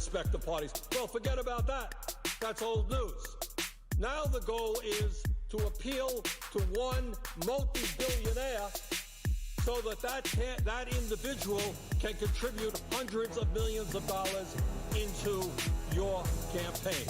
respective parties. Well, forget about that. That's old news. Now the goal is to appeal to one multi-billionaire so that individual can contribute hundreds of millions of dollars into your campaign.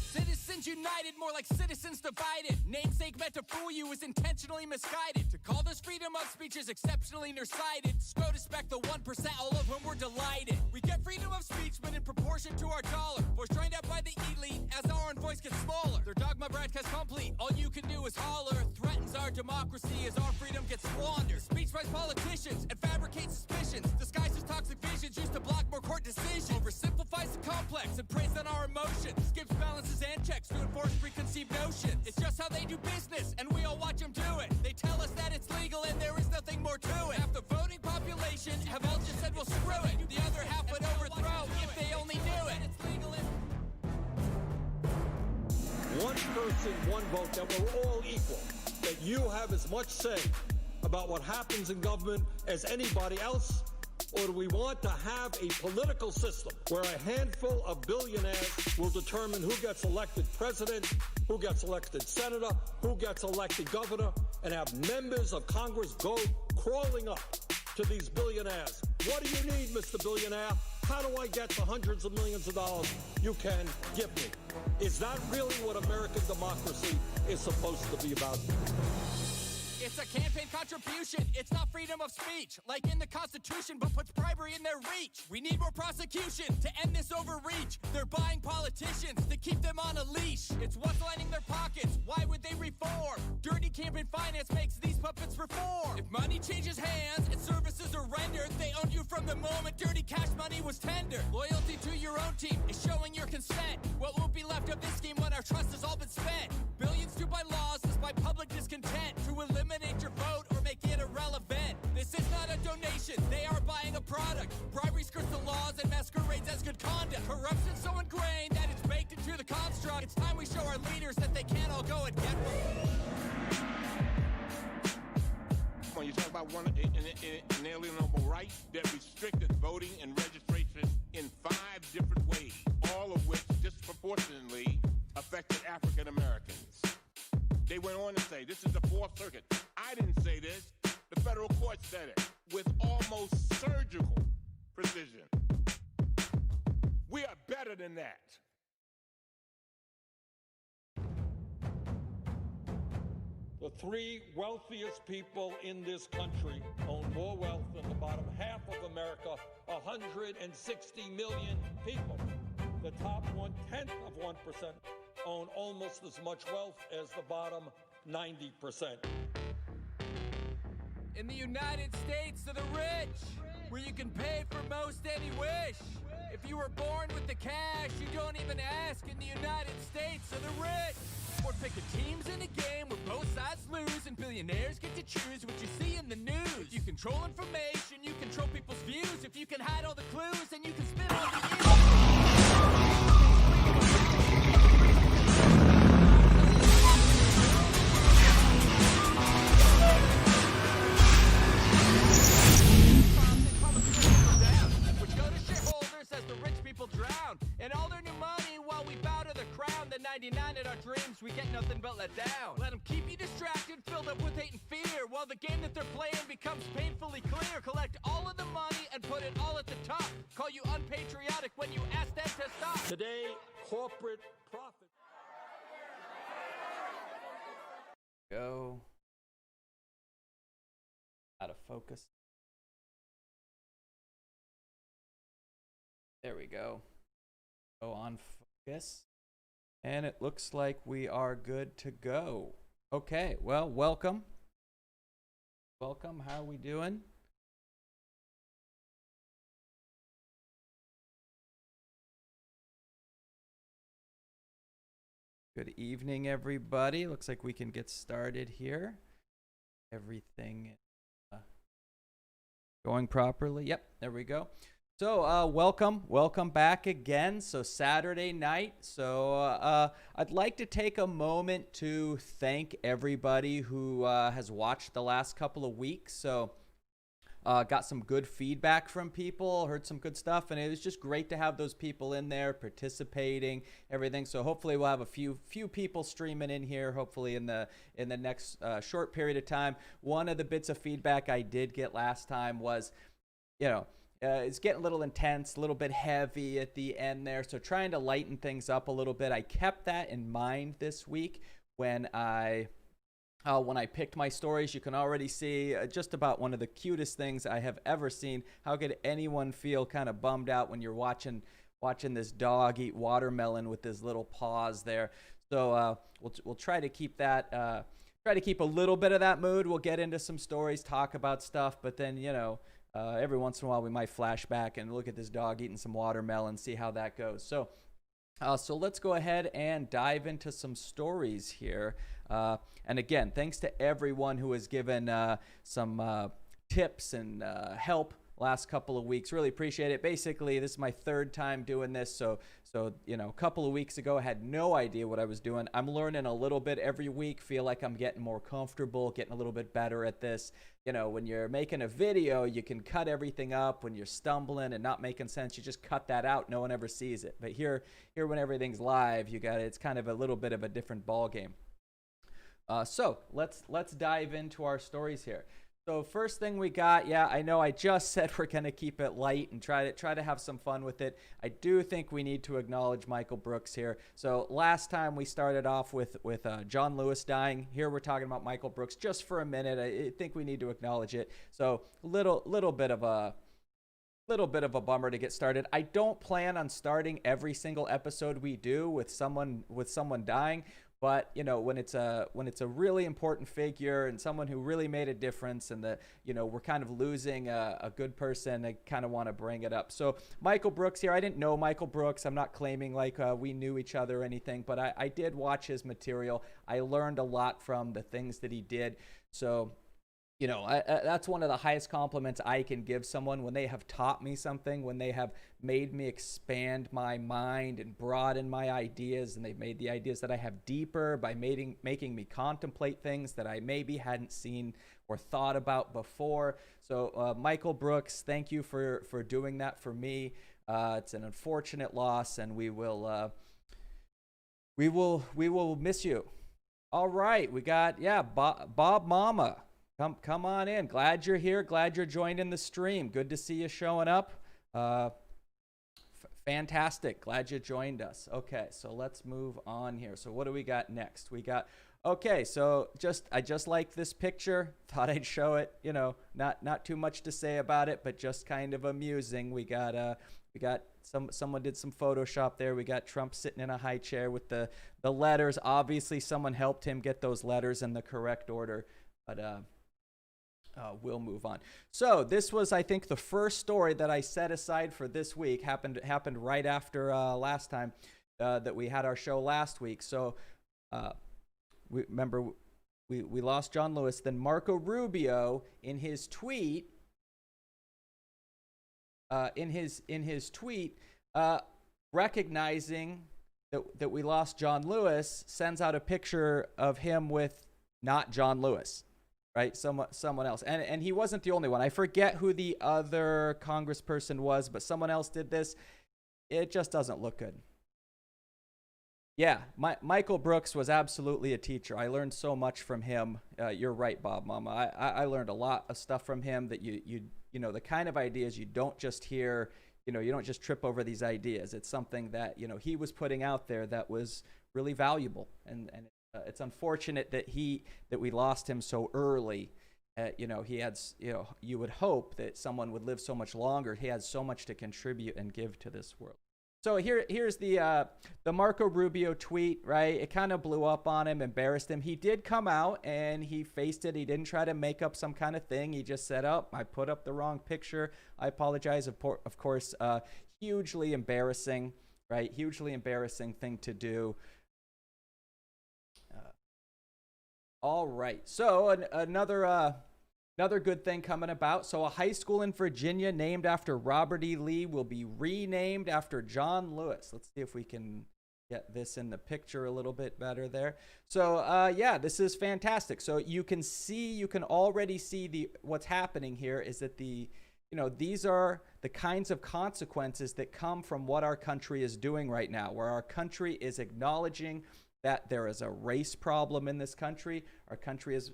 Citizens united, more like citizens divided. Namesake meant to fool you is intentionally misguided. To call this freedom of speech is exceptionally nearsighted. SCOTUS back the 1%, all of whom we're delighted. We get freedom of speech, but in proportion to our dollar. Voice trained out by the elite as our own voice gets smaller. Their dogma broadcast complete, all you can do is holler. Threatens our democracy as our freedom gets squandered. Speech by politicians and fabricate suspicions. Disguises toxic visions used to block more court decisions. Oversimplifies the complex and preys on our emotions. Skips balances and checks to enforce preconceived notions. It's just how they do business, and we all watch them do it. They tell us that it's legal and there is nothing more to it. Half the voting population have all just said, well, screw it. The other half would overthrow if they only knew it. It's legal and one person, one vote, that we're all equal, that you have as much say about what happens in government as anybody else? Or do we want to have a political system where a handful of billionaires will determine who gets elected president, who gets elected senator, who gets elected governor, and have members of Congress go crawling up to these billionaires? What do you need, Mr. Billionaire? How do I get the hundreds of millions of dollars you can give me? Is that really what American democracy is supposed to be about? It's a campaign contribution. It's not freedom of speech, like in the Constitution, but puts bribery in their reach. We need more prosecution to end this overreach. They're buying politicians to keep them on a leash. It's what's lining their pockets. Why would they reform? Dirty campaign finance makes these puppets perform. If money changes hands and services are rendered, they owned you from the moment dirty cash money was tendered. Loyalty to your own team is showing your consent. What will be left of this scheme when our trust has all been spent? Billions to buy laws despite public discontent to eliminate your vote or make it irrelevant. This is not a donation, they are buying a product. Bribery skirts the laws and masquerades as good conduct. Corruption so ingrained that it's baked into the construct. It's time we show our leaders that they can't all go and get one. When you talk about an inalienable right that restricted voting and registration in 5 different ways, all of which disproportionately affected African Americans. They went on to say, this is the Fourth Circuit. I didn't say this. The federal court said it with almost surgical precision. We are better than that. The 3 wealthiest people in this country own more wealth than the bottom half of America, 160 million people. The top 1/10 of 1% own almost as much wealth as the bottom 90%. In the United States of the rich, where you can pay for most any wish. If you were born with the cash, you don't even ask. In the United States of the rich, we're picking teams in a game where both sides lose, and billionaires get to choose what you see in the news. If you control information, you control people's views. If you can hide all the clues, then you can spin all the which go to shareholders as the rich people drown. And all their new money while we bow to the crown. The 99 at our dreams, we get nothing but let down. Let them keep you distracted, filled up with hate and fear, while the game that they're playing becomes painfully clear. Collect all of the money and put it all at the top. Call you unpatriotic when you ask them to stop. Today, corporate profit. Go. Out of focus. There we go. Go on focus. And it looks like we are good to go. Okay, well, welcome. Welcome, how are we doing? Good evening, everybody. Looks like we can get started here. Everything going properly. Yep, there we go. So welcome back again. So Saturday night. So I'd like to take a moment to thank everybody who has watched the last couple of weeks. So got some good feedback from people, heard some good stuff, and it was just great to have those people in there participating, everything. So hopefully we'll have a few people streaming in here, hopefully in the next short period of time. One of the bits of feedback I did get last time was, it's getting a little intense, a little bit heavy at the end there. So trying to lighten things up a little bit. I kept that in mind this week when I picked my stories. You can already see just about one of the cutest things I have ever seen. How could anyone feel kind of bummed out when you're watching this dog eat watermelon with his little paws there? So we'll try to keep that. Try to keep a little bit of that mood. We'll get into some stories, talk about stuff, but then every once in a while we might flash back and look at this dog eating some watermelon, see how that goes. So let's go ahead and dive into some stories here. And again, thanks to everyone who has given some tips and help last couple of weeks. Really appreciate it. Basically, this is my third time doing this. So a couple of weeks ago, I had no idea what I was doing. I'm learning a little bit every week. Feel like I'm getting more comfortable, getting a little bit better at this. When you're making a video, you can cut everything up. When you're stumbling and not making sense, you just cut that out. No one ever sees it. But here when everything's live, it's kind of a little bit of a different ball game. So let's dive into our stories here. So first thing we got, I know I just said we're going to keep it light and try to have some fun with it. I do think we need to acknowledge Michael Brooks here. So last time we started off with John Lewis dying. Here we're talking about Michael Brooks just for a minute. I think we need to acknowledge it. So little bit of a bummer to get started. I don't plan on starting every single episode we do with someone dying. But when it's a really important figure and someone who really made a difference, and we're kind of losing a good person, I kind of want to bring it up. So Michael Brooks here. I didn't know Michael Brooks. I'm not claiming like we knew each other or anything, but I did watch his material. I learned a lot from the things that he did. So that's one of the highest compliments I can give someone, when they have taught me something, when they have made me expand my mind and broaden my ideas, and they've made the ideas that I have deeper by making me contemplate things that I maybe hadn't seen or thought about before. So Michael Brooks, thank you for doing that for me. It's an unfortunate loss, and we will miss you. All right, we got Bob Mama. Come on in. Glad you're here. Glad you're joining the stream. Good to see you showing up. Fantastic. Glad you joined us. Okay, so let's move on here. So what do we got next? So I just like this picture. Thought I'd show it. Not too much to say about it, but just kind of amusing. We got someone did some Photoshop there. We got Trump sitting in a high chair with the letters. Obviously, someone helped him get those letters in the correct order. But we'll move on. So this was, I think, the first story that I set aside for this week. Happened right after last time that we had our show last week. So we lost John Lewis. Then Marco Rubio in his tweet recognizing that we lost John Lewis, sends out a picture of him with not John Lewis. Right, someone else, and he wasn't the only one. I forget who the other congressperson was, but someone else did this. It just doesn't look good. Yeah, Michael Brooks was absolutely a teacher. I learned so much from him. You're right, Bob Mama. I learned a lot of stuff from him that you the kind of ideas you don't just hear. You don't just trip over these ideas. It's something that he was putting out there that was really valuable, and it's unfortunate that we lost him so early. He had, you would hope that someone would live so much longer. He has so much to contribute and give to this world. So here's the Marco Rubio tweet, right? It kind of blew up on him, embarrassed him. He did come out and he faced it. He didn't try to make up some kind of thing. He just said, "Oh, I put up the wrong picture. I apologize." Of course, hugely embarrassing, right? Hugely embarrassing thing to do. All right, so another good thing coming about. So a high school in Virginia named after Robert E. Lee will be renamed after John Lewis. Let's see if we can get this in the picture a little bit better there. So yeah, this is fantastic. So you can already see what's happening here is that these are the kinds of consequences that come from what our country is doing right now, where our country is acknowledging that there is a race problem in this country. Our country is,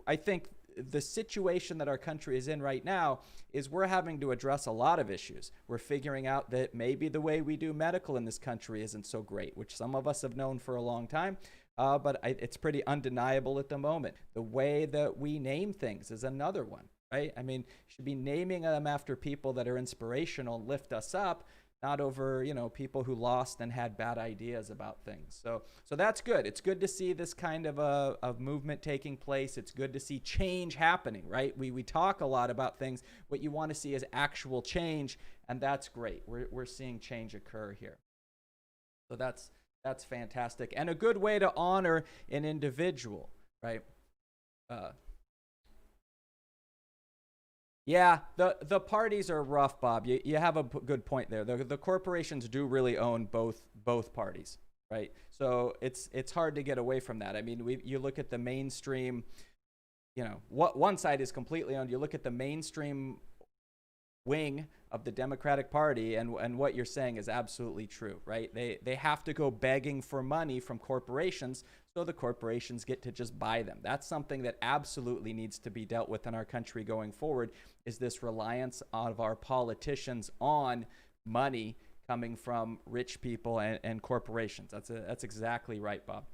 I think the situation that our country is in right now is we're having to address a lot of issues. We're figuring out that maybe the way we do medical in this country isn't so great, which some of us have known for a long time. But it's pretty undeniable at the moment. The way that we name things is another one, right? I mean, you should be naming them after people that are inspirational and lift us up, not over, people who lost and had bad ideas about things. So that's good. It's good to see this kind of a movement taking place. It's good to see change happening, right? We talk a lot about things. What you want to see is actual change, and that's great. We're seeing change occur here. So that's fantastic, and a good way to honor an individual, right? Yeah, the parties are rough, Bob. You have a good point there. The corporations do really own both parties, right? So it's hard to get away from that. I mean, you look at the mainstream, what one side is completely owned. You look at the mainstream wing of the Democratic Party, and what you're saying is absolutely true, right? They have to go begging for money from corporations, so the corporations get to just buy them. That's something that absolutely needs to be dealt with in our country going forward, is this reliance of our politicians on money coming from rich people and corporations. That's exactly right, Bob.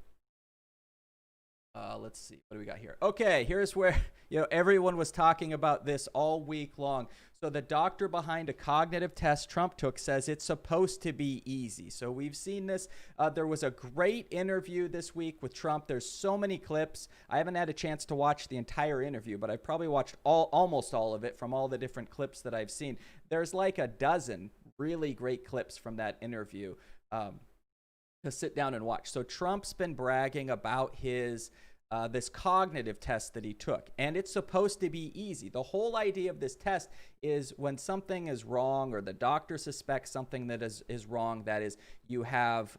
Let's see, what do we got here? Okay, here's where everyone was talking about this all week long. So the doctor behind a cognitive test Trump took says it's supposed to be easy. So we've seen this. There was a great interview this week with Trump. There's so many clips. I haven't had a chance to watch the entire interview, but I've probably watched almost all of it from all the different clips that I've seen. There's like a dozen really great clips from that interview to sit down and watch. So Trump's been bragging about his this cognitive test that he took, and it's supposed to be easy. The whole idea of this test is when something is wrong, or the doctor suspects something that is wrong, that is, you have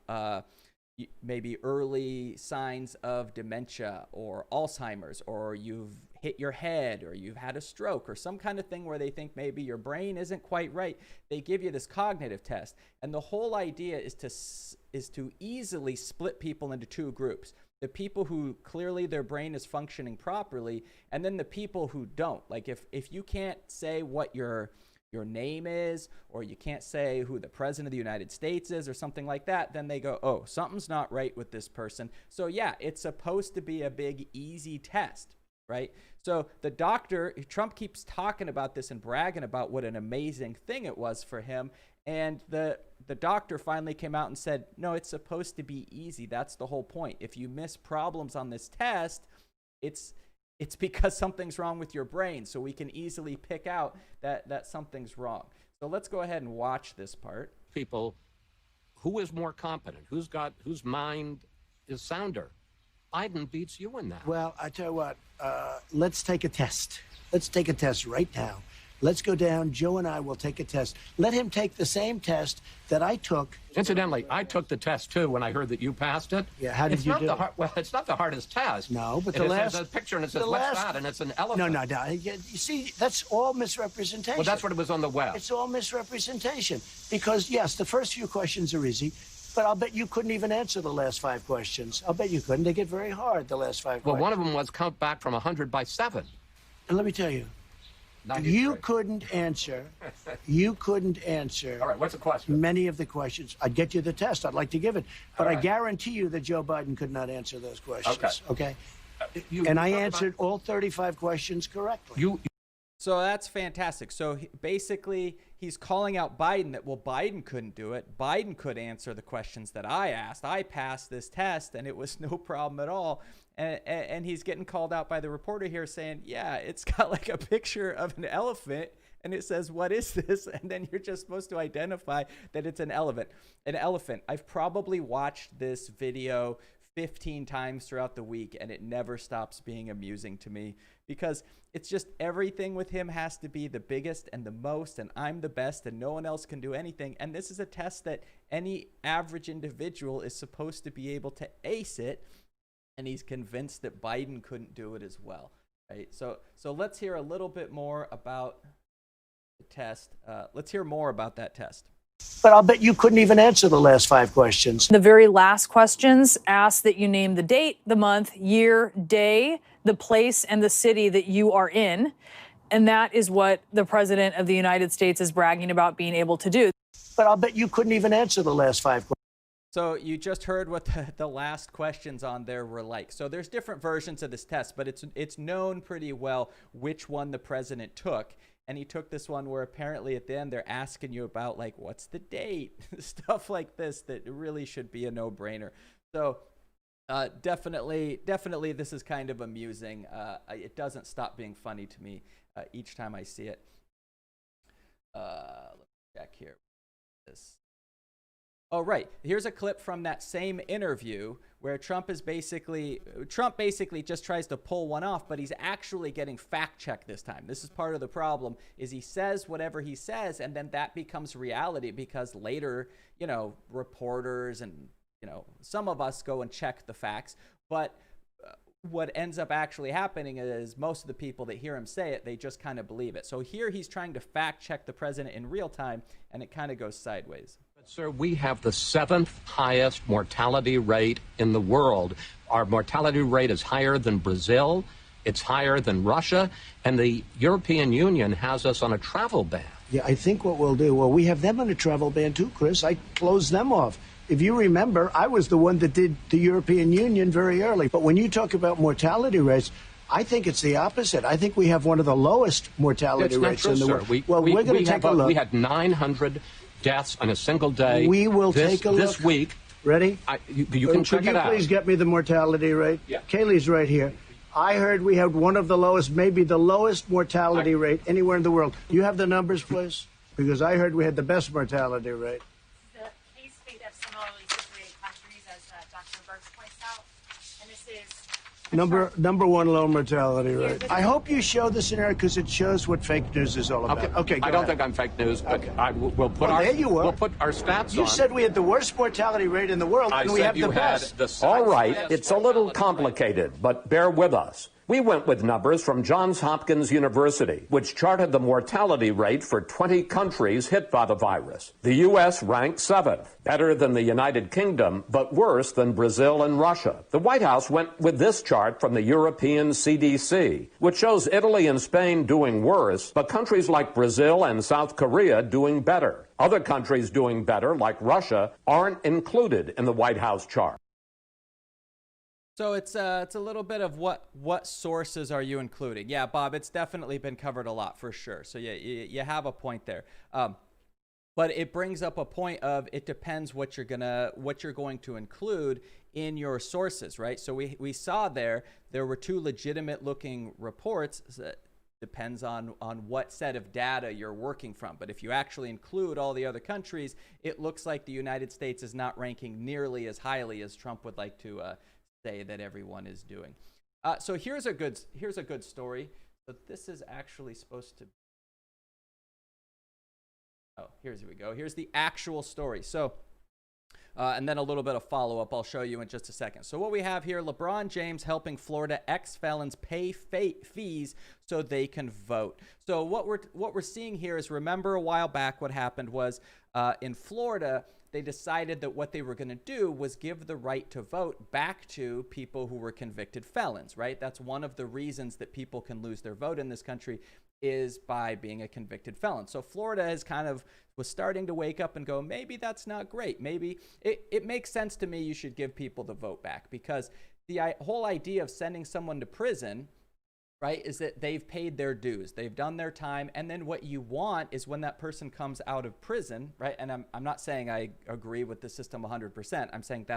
maybe early signs of dementia or Alzheimer's, or you've hit your head, or you've had a stroke, or some kind of thing where they think maybe your brain isn't quite right. They give you this cognitive test, and the whole idea is to easily split people into two groups. The people who clearly their brain is functioning properly, and then the people who don't. Like if you can't say what your name is, or you can't say who the president of the United States is, or something like that, then they go, oh, something's not right with this person. So yeah, it's supposed to be a big, easy test, right? So the doctor, Trump keeps talking about this and bragging about what an amazing thing it was for him. And the doctor finally came out and said, no, it's supposed to be easy. That's the whole point. If you miss problems on this test, it's because something's wrong with your brain. So we can easily pick out that something's wrong. So let's go ahead and watch this part. People, who is more competent? Whose mind is sounder? Biden beats you in that. Well, I tell you what, let's take a test. Let's take a test right now. Let's go down. Joe and I will take a test. Let him take the same test that I took. Incidentally, I took the test too when I heard that you passed it. Yeah, how did you do it? Well, it's not the hardest test. No, but there's a picture and it says, what's that? And it's an elephant. No. You see, that's all misrepresentation. Well, that's what it was on the web. It's all misrepresentation. Because, yes, the first few questions are easy, but I'll bet you couldn't even answer the last 5 questions. I'll bet you couldn't. They get very hard, the last 5 questions. Well, one of them was count back from 100 by 7. And let me tell you, 93. You couldn't answer. All right, what's the question? Many of the questions. I'd get you the test. I'd like to give it. But All I guarantee you that Joe Biden could not answer those questions. Okay. And I answered all 35 questions correctly. So that's fantastic. So basically, he's calling out Biden that, well, Biden couldn't do it. Biden could answer the questions that I asked. I passed this test, and it was no problem at all. And he's getting called out by the reporter here saying, yeah, it's got like a picture of an elephant, and it says, what is this? And then you're just supposed to identify that it's an elephant. I've probably watched this video 15 times throughout the week, and it never stops being amusing to me because it's just everything with him has to be the biggest and the most, and I'm the best and no one else can do anything. And this is a test that any average individual is supposed to be able to ace it, and he's convinced that Biden couldn't do it as well. Right? So let's hear a little bit more about the test. Let's hear more about that test. But I'll bet you couldn't even answer the last 5 questions. The very last questions ask that you name the date, the month, year, day, the place, and the city that you are in. And that is what the president of the United States is bragging about being able to do. But I'll bet you couldn't even answer the last 5 questions. So you just heard what the last questions on there were like. So there's different versions of this test, but it's known pretty well which one the president took. And he took this one where apparently at the end they're asking you about, like, what's the date? Stuff like this that really should be a no-brainer. So definitely this is kind of amusing. It doesn't stop being funny to me each time I see it. Let's check here. Oh, right. Here's a clip from that same interview where Trump basically just tries to pull one off, but he's actually getting fact-checked this time. This is part of the problem, is he says whatever he says, and then that becomes reality because later, reporters and, some of us go and check the facts. But what ends up actually happening is most of the people that hear him say it, they just kind of believe it. So here he's trying to fact-check the president in real time, and it kind of goes sideways. Sir, we have the 7th highest mortality rate in the world. Our mortality rate is higher than Brazil. It's higher than Russia. And the European Union has us on a travel ban. Yeah, I think what we'll do, we have them on a travel ban too, Chris. I closed them off. If you remember, I was the one that did the European Union very early. But when you talk about mortality rates, I think it's the opposite. I think we have one of the lowest mortality rates in the world. We're going to take a look. We had 900 deaths on a single day. We will take a look. This week. Ready? You can check it out. Could you please get me the mortality rate? Yeah. Kaylee's right here. I heard we had one of the lowest, maybe the lowest mortality rate anywhere in the world. You have the numbers, please? Because I heard we had the best mortality rate. The case rate of similarly situated countries, as Dr. Birx points out, and this is Number one low mortality rate. I hope you show this scenario because it shows what fake news is all about. Okay, I don't think I'm fake news, but we'll put we'll put our stats on. You said we had the worst mortality rate in the world, and we have the best. All right, it's a little complicated, but bear with us. We went with numbers from Johns Hopkins University, which charted the mortality rate for 20 countries hit by the virus. The U.S. ranked 7th, better than the United Kingdom, but worse than Brazil and Russia. The White House went with this chart from the European CDC, which shows Italy and Spain doing worse, but countries like Brazil and South Korea doing better. Other countries doing better, like Russia, aren't included in the White House chart. So it's a little bit of what sources are you including? Yeah, Bob, it's definitely been covered a lot for sure. So yeah, you have a point there. But it brings up a point of it depends what you're going to include in your sources, right? So we saw there were 2 legitimate looking reports. Depends on what set of data you're working from. But if you actually include all the other countries, it looks like the United States is not ranking nearly as highly as Trump would like to say that everyone is doing. So here's a good story. So this is actually supposed to. Oh, here we go. Here's the actual story. So, and then a little bit of follow-up I'll show you in just a second. So what we have here, LeBron James helping Florida ex-felons pay fees so they can vote. So what we're seeing here is, remember a while back what happened was in Florida, they decided that what they were going to do was give the right to vote back to people who were convicted felons, right? That's one of the reasons that people can lose their vote in this country is by being a convicted felon. So Florida was starting to wake up and go, maybe that's not great. Maybe it makes sense to me you should give people the vote back, because the whole idea of sending someone to prison, right, is that they've paid their dues, they've done their time, and then what you want is when that person comes out of prison, right, and I'm not saying I agree with the system 100%, I'm saying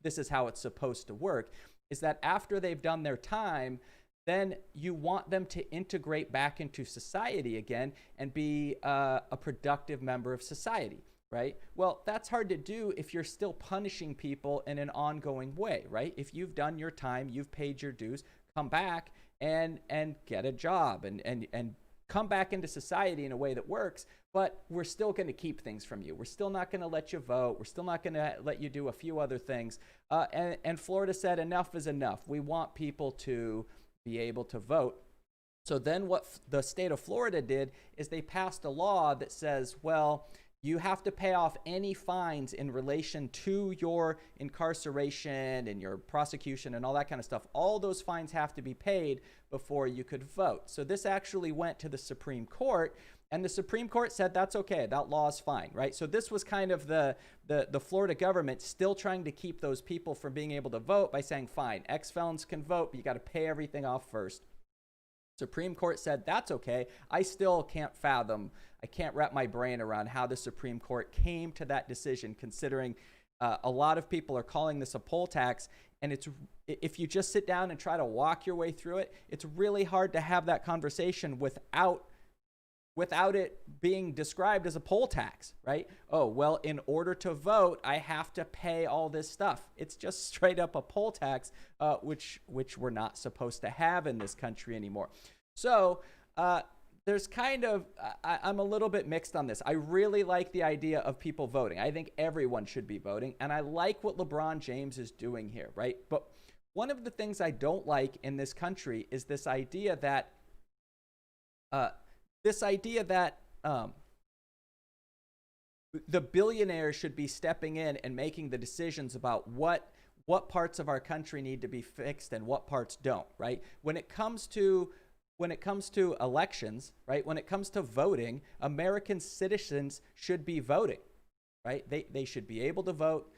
this is how it's supposed to work, is that after they've done their time, then you want them to integrate back into society again and be a productive member of society. right? Well, that's hard to do if you're still punishing people in an ongoing way, right? If you've done your time, you've paid your dues, come back and get a job and come back into society in a way that works, but we're still going to keep things from you. We're still not going to let you vote. We're still not going to let you do a few other things. And Florida said enough is enough. We want people to be able to vote. So then what the state of Florida did is they passed a law that says, well, you have to pay off any fines in relation to your incarceration and your prosecution and all that kind of stuff. All those fines have to be paid before you could vote. So this actually went to the Supreme Court, and the Supreme Court said that's okay. That law is fine, right? So this was kind of the Florida government still trying to keep those people from being able to vote by saying, fine, ex-felons can vote, but you got to pay everything off first. Supreme Court said that's okay. I still can't fathom, I can't wrap my brain around how the Supreme Court came to that decision, considering a lot of people are calling this a poll tax. And it's, if you just sit down and try to walk your way through it, it's really hard to have that conversation without it being described as a poll tax, right? Oh, well, in order to vote, I have to pay all this stuff. It's just straight up a poll tax, which we're not supposed to have in this country anymore. So there's kind of, I'm a little bit mixed on this. I really like the idea of people voting. I think everyone should be voting. And I like what LeBron James is doing here, right? But one of the things I don't like in this country is this idea that the billionaires should be stepping in and making the decisions about what parts of our country need to be fixed and what parts don't, right? When it comes to elections, right? When it comes to voting, American citizens should be voting, right? They should be able to vote.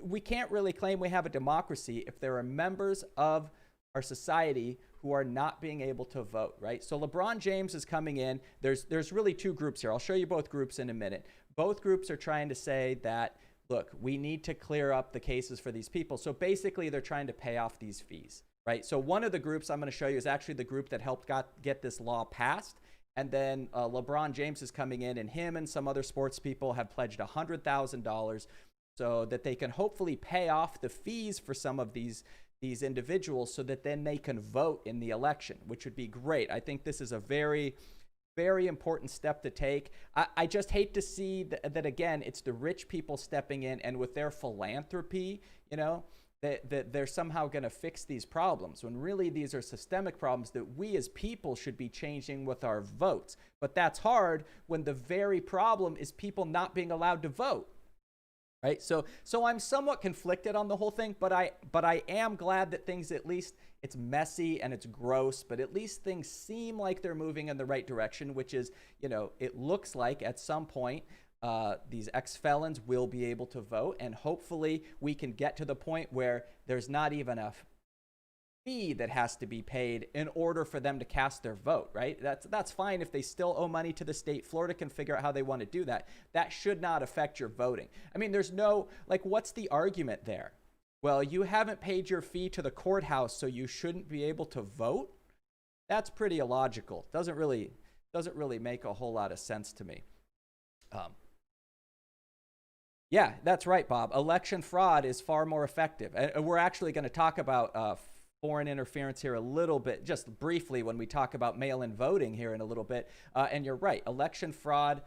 We can't really claim we have a democracy if there are members of our society who are not being able to vote, right? So LeBron James is coming in. There's really two groups here. I'll show you both groups in a minute. Both groups are trying to say that, look, we need to clear up the cases for these people. So basically, they're trying to pay off these fees, right? So one of the groups I'm going to show you is actually the group that helped get this law passed. And then LeBron James is coming in, and him and some other sports people have pledged $100,000 so that they can hopefully pay off the fees for some of these individuals so that then they can vote in the election, which would be great. I think this is a very, very important step to take. I just hate to see that again, it's the rich people stepping in and with their philanthropy, that they're somehow going to fix these problems, when really these are systemic problems that we as people should be changing with our votes. But that's hard when the very problem is people not being allowed to vote. Right, so I'm somewhat conflicted on the whole thing, but I am glad that things, at least it's messy and it's gross, but at least things seem like they're moving in the right direction, which is, it looks like at some point these ex-felons will be able to vote, and hopefully we can get to the point where there's not even a fee that has to be paid in order for them to cast their vote, right? That's fine if they still owe money to the state. Florida can figure out how they want to do that. That should not affect your voting. I mean, there's no, what's the argument there? Well, you haven't paid your fee to the courthouse, so you shouldn't be able to vote? That's pretty illogical. Doesn't really make a whole lot of sense to me. Yeah, that's right, Bob. Election fraud is far more effective. And we're actually going to talk about foreign interference here a little bit, just briefly, when we talk about mail-in voting here in a little bit. And you're right, election fraud,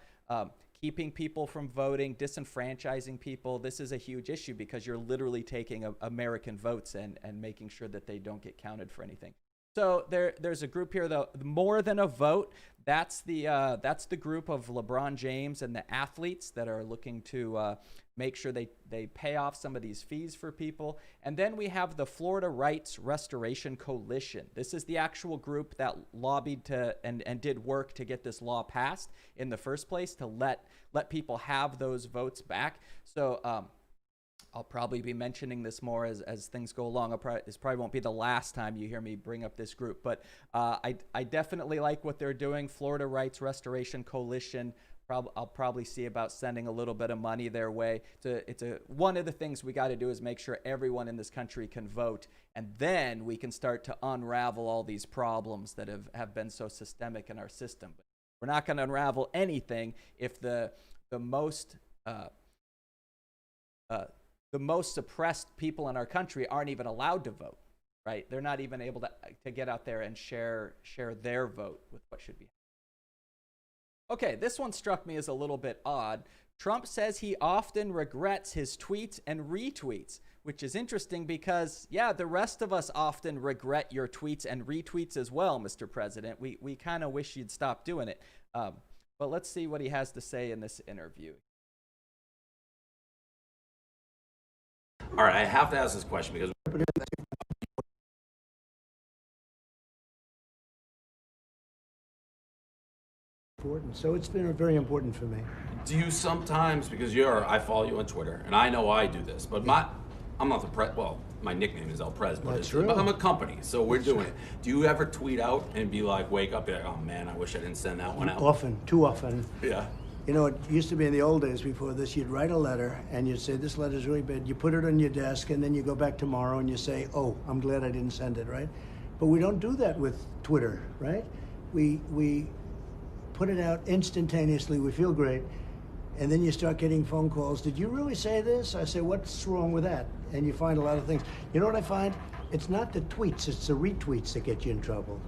keeping people from voting, disenfranchising people. This is a huge issue because you're literally taking American votes and making sure that they don't get counted for anything. So there's a group here, though, more than a vote. That's the group of LeBron James and the athletes that are looking to make sure they pay off some of these fees for people. And then we have the Florida Rights Restoration Coalition. This is the actual group that lobbied to and did work to get this law passed in the first place, to let people have those votes back. So I'll probably be mentioning this more as things go along. This probably won't be the last time you hear me bring up this group, but I definitely like what they're doing. Florida Rights Restoration Coalition. I'll probably see about sending a little bit of money their way. One of the things we got to do is make sure everyone in this country can vote, and then we can start to unravel all these problems that have been so systemic in our system. But we're not going to unravel anything if the the most suppressed people in our country aren't even allowed to vote, right? They're not even able to get out there and share their vote with what should be. Okay, this one struck me as a little bit odd. Trump says he often regrets his tweets and retweets, which is interesting because, yeah, the rest of us often regret your tweets and retweets as well, Mr. President. We kind of wish you'd stop doing it. But let's see what he has to say in this interview. All right, I have to ask this question because important. So it's been very important for me. do you sometimes, because I follow you on Twitter, and I know I do this, but I'm not the well, my nickname is El Prez, but I'm a company, so we're doing it. Do you ever tweet out and be like, wake up, be like, oh man, I wish I didn't send that one out? Often, too often. Yeah. You know, it used to be in the old days before this, you'd write a letter and you'd say, this letter's really bad. You put it on your desk and then you go back tomorrow and you say, oh, I'm glad I didn't send it, right? But we don't do that with Twitter, right? We put it out instantaneously, we feel great, and then you start getting phone calls. Did you really say this? I say, what's wrong with that? And you find a lot of things. You know what I find? It's not the tweets, it's the retweets that get you in trouble.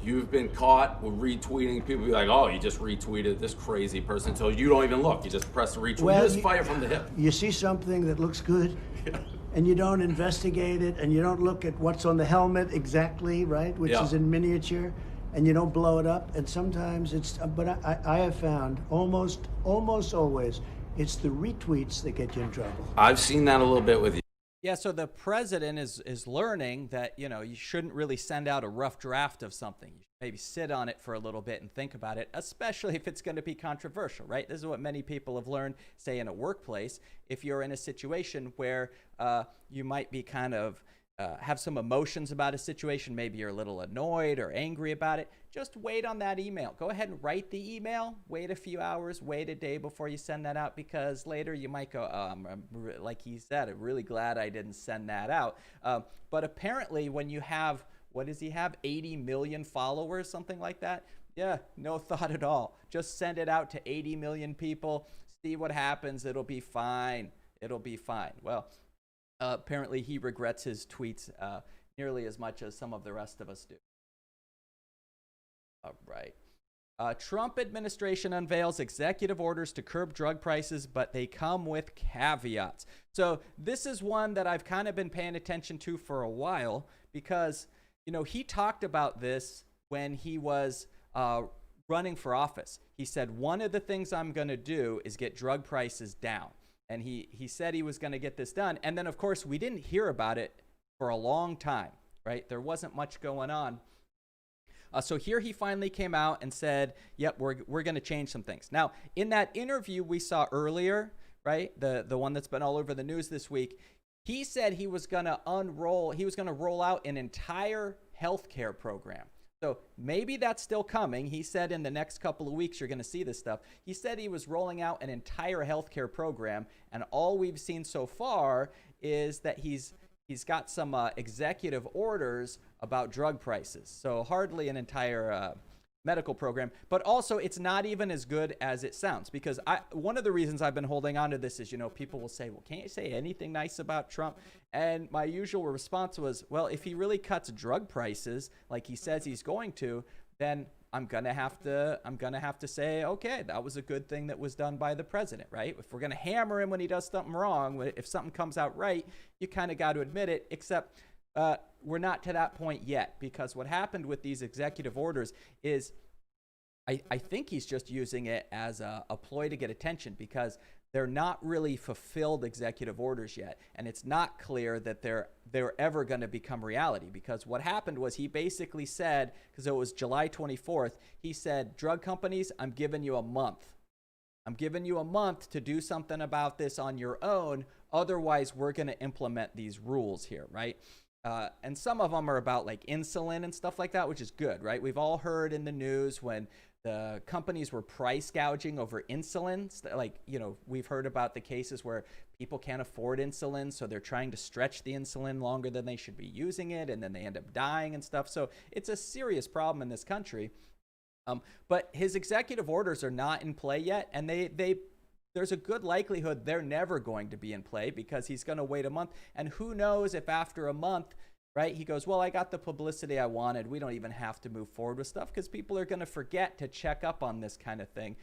You've been caught with retweeting. People be like, oh, you just retweeted this crazy person, until you don't even look. You just press the retweet. Well, you just fire from the hip. You see something that looks good, and you don't investigate it, and you don't look at what's on the helmet exactly, right, which is in miniature, and you don't blow it up. And sometimes it's, but I have found almost always, it's the retweets that get you in trouble. I've seen that a little bit with you. Yeah, so the president is learning that, you know, you shouldn't really send out a rough draft of something. You should maybe sit on it for a little bit and think about it, especially if it's going to be controversial, right? This is what many people have learned, say, in a workplace. If you're in a situation where you might be kind of have some emotions about a situation, maybe you're a little annoyed or angry about it, just wait on that email. Go ahead and write the email, wait a few hours, wait a day before you send that out, because later you might go, like he said, I'm really glad I didn't send that out. But apparently when you have, what does he have, 80 million followers, something like that? Yeah, no thought at all. Just send it out to 80 million people, see what happens, it'll be fine. It'll be fine. Well, apparently he regrets his tweets nearly as much as some of the rest of us do. All right. Trump administration unveils executive orders to curb drug prices, but they come with caveats. So this is one that I've kind of been paying attention to for a while, because, you know, he talked about this when he was running for office. He said, one of the things I'm going to do is get drug prices down. And he said he was going to get this done. And then, of course, we didn't hear about it for a long time, right? There wasn't much going on. So here he finally came out and said, yep, we're going to change some things. Now, in that interview we saw earlier, right, the one that's been all over the news this week, he said he was going to roll out an entire healthcare program. So maybe that's still coming. He said in the next couple of weeks you're going to see this stuff. He said he was rolling out an entire healthcare program, and all we've seen so far is that he's got some executive orders about drug prices. So hardly an entire medical program, but also it's not even as good as it sounds, because one of the reasons I've been holding on to this is, you know, people will say, well, can't you say anything nice about Trump? And my usual response was, well, if he really cuts drug prices like he says he's going to, then I'm gonna have to say, okay, that was a good thing that was done by the president, right? If we're gonna hammer him when he does something wrong, if something comes out right, you kind of got to admit it. Except we're not to that point yet, because what happened with these executive orders is, I think he's just using it as a ploy to get attention, because they're not really fulfilled executive orders yet, and it's not clear that they're ever going to become reality. Because what happened was he basically said, because it was July 24th, he said, drug companies, I'm giving you a month. I'm giving you a month to do something about this on your own. Otherwise, we're going to implement these rules here, right? And some of them are about like insulin and stuff like that, which is good, right? We've all heard in the news when the companies were price gouging over insulin. Like, you know, we've heard about the cases where people can't afford insulin, so they're trying to stretch the insulin longer than they should be using it, and then they end up dying and stuff. So it's a serious problem in this country. But his executive orders are not in play yet, and they're there's a good likelihood they're never going to be in play because he's going to wait a month. And who knows if after a month, right, he goes, well, I got the publicity I wanted. We don't even have to move forward with stuff because people are going to forget to check up on this kind of thing.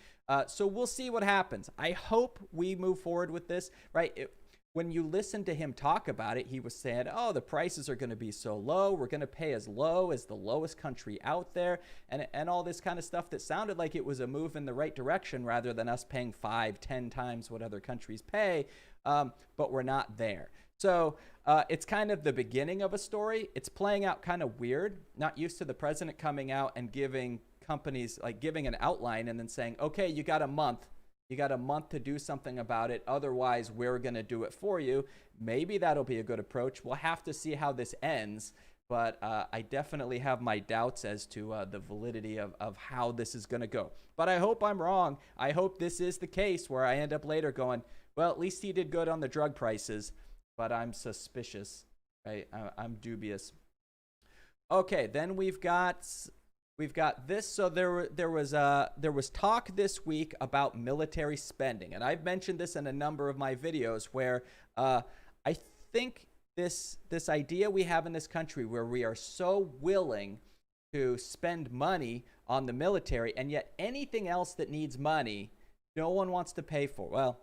So we'll see what happens. I hope we move forward with this, right? When you listen to him talk about it, he was saying, oh, the prices are going to be so low. We're going to pay as low as the lowest country out there and all this kind of stuff that sounded like it was a move in the right direction rather than us paying 5-10 times what other countries pay. But we're not there. So it's kind of the beginning of a story. It's playing out kind of weird. Not used to the president coming out and giving companies, like giving an outline and then saying, okay, you got a month. You got a month to do something about it. Otherwise, we're going to do it for you. Maybe that'll be a good approach. We'll have to see how this ends. But I definitely have my doubts as to the validity of how this is going to go. But I hope I'm wrong. I hope this is the case where I end up later going, well, at least he did good on the drug prices. But I'm suspicious. Right? I'm dubious. Okay, then we've got this. So there was talk this week about military spending, and I've mentioned this in a number of my videos where I think this idea we have in this country where we are so willing to spend money on the military, and yet anything else that needs money, no one wants to pay for. Well,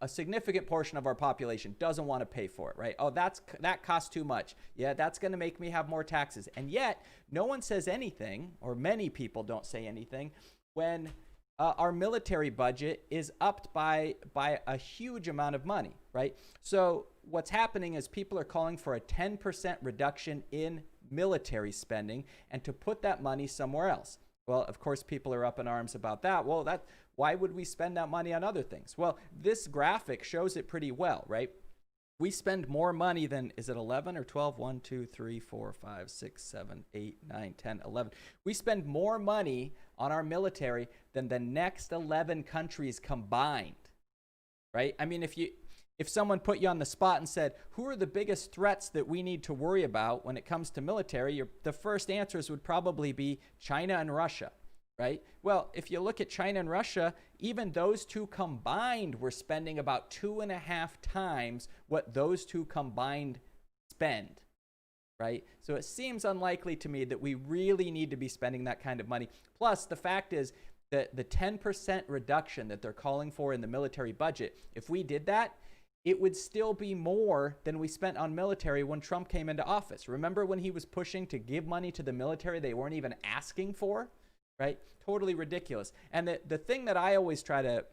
a significant portion of our population doesn't want to pay for it, right? Oh, that costs too much. Yeah, that's going to make me have more taxes. And yet, no one says anything, or many people don't say anything, when our military budget is upped by a huge amount of money, right? So what's happening is people are calling for a 10% reduction in military spending and to put that money somewhere else. Well, of course, people are up in arms about that. Well, why would we spend that money on other things? Well, this graphic shows it pretty well, right? We spend more money than, is it 11 or 12? 1, 2, 3, 4, 5, 6, 7, 8, 9, 10, 11. We spend more money on our military than the next 11 countries combined, right? I mean, if someone put you on the spot and said, who are the biggest threats that we need to worry about when it comes to military, the first answers would probably be China and Russia. Right? Well, if you look at China and Russia, even those two combined were spending about 2.5 times what those two combined spend, right? So it seems unlikely to me that we really need to be spending that kind of money. Plus, the fact is that the 10% reduction that they're calling for in the military budget, if we did that, it would still be more than we spent on military when Trump came into office. Remember when he was pushing to give money to the military they weren't even asking for? Right? Totally ridiculous. And the thing that I always try to,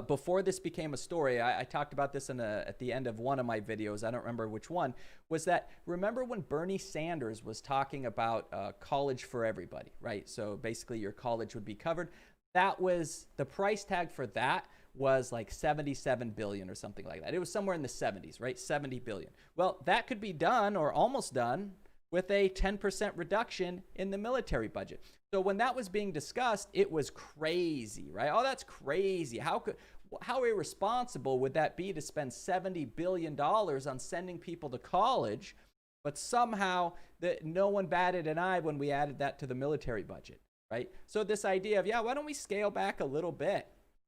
before this became a story, I talked about this at the end of one of my videos, I don't remember which one, was that, remember when Bernie Sanders was talking about college for everybody, right? So basically your college would be covered. That was, the price tag for that was like 77 billion or something like that. It was somewhere in the 70s, right? 70 billion. Well, that could be done or almost done with a 10% reduction in the military budget. So when that was being discussed, it was crazy, right? Oh, that's crazy. How irresponsible would that be to spend $70 billion on sending people to college, but somehow no one batted an eye when we added that to the military budget, right? So this idea of, yeah, why don't we scale back a little bit,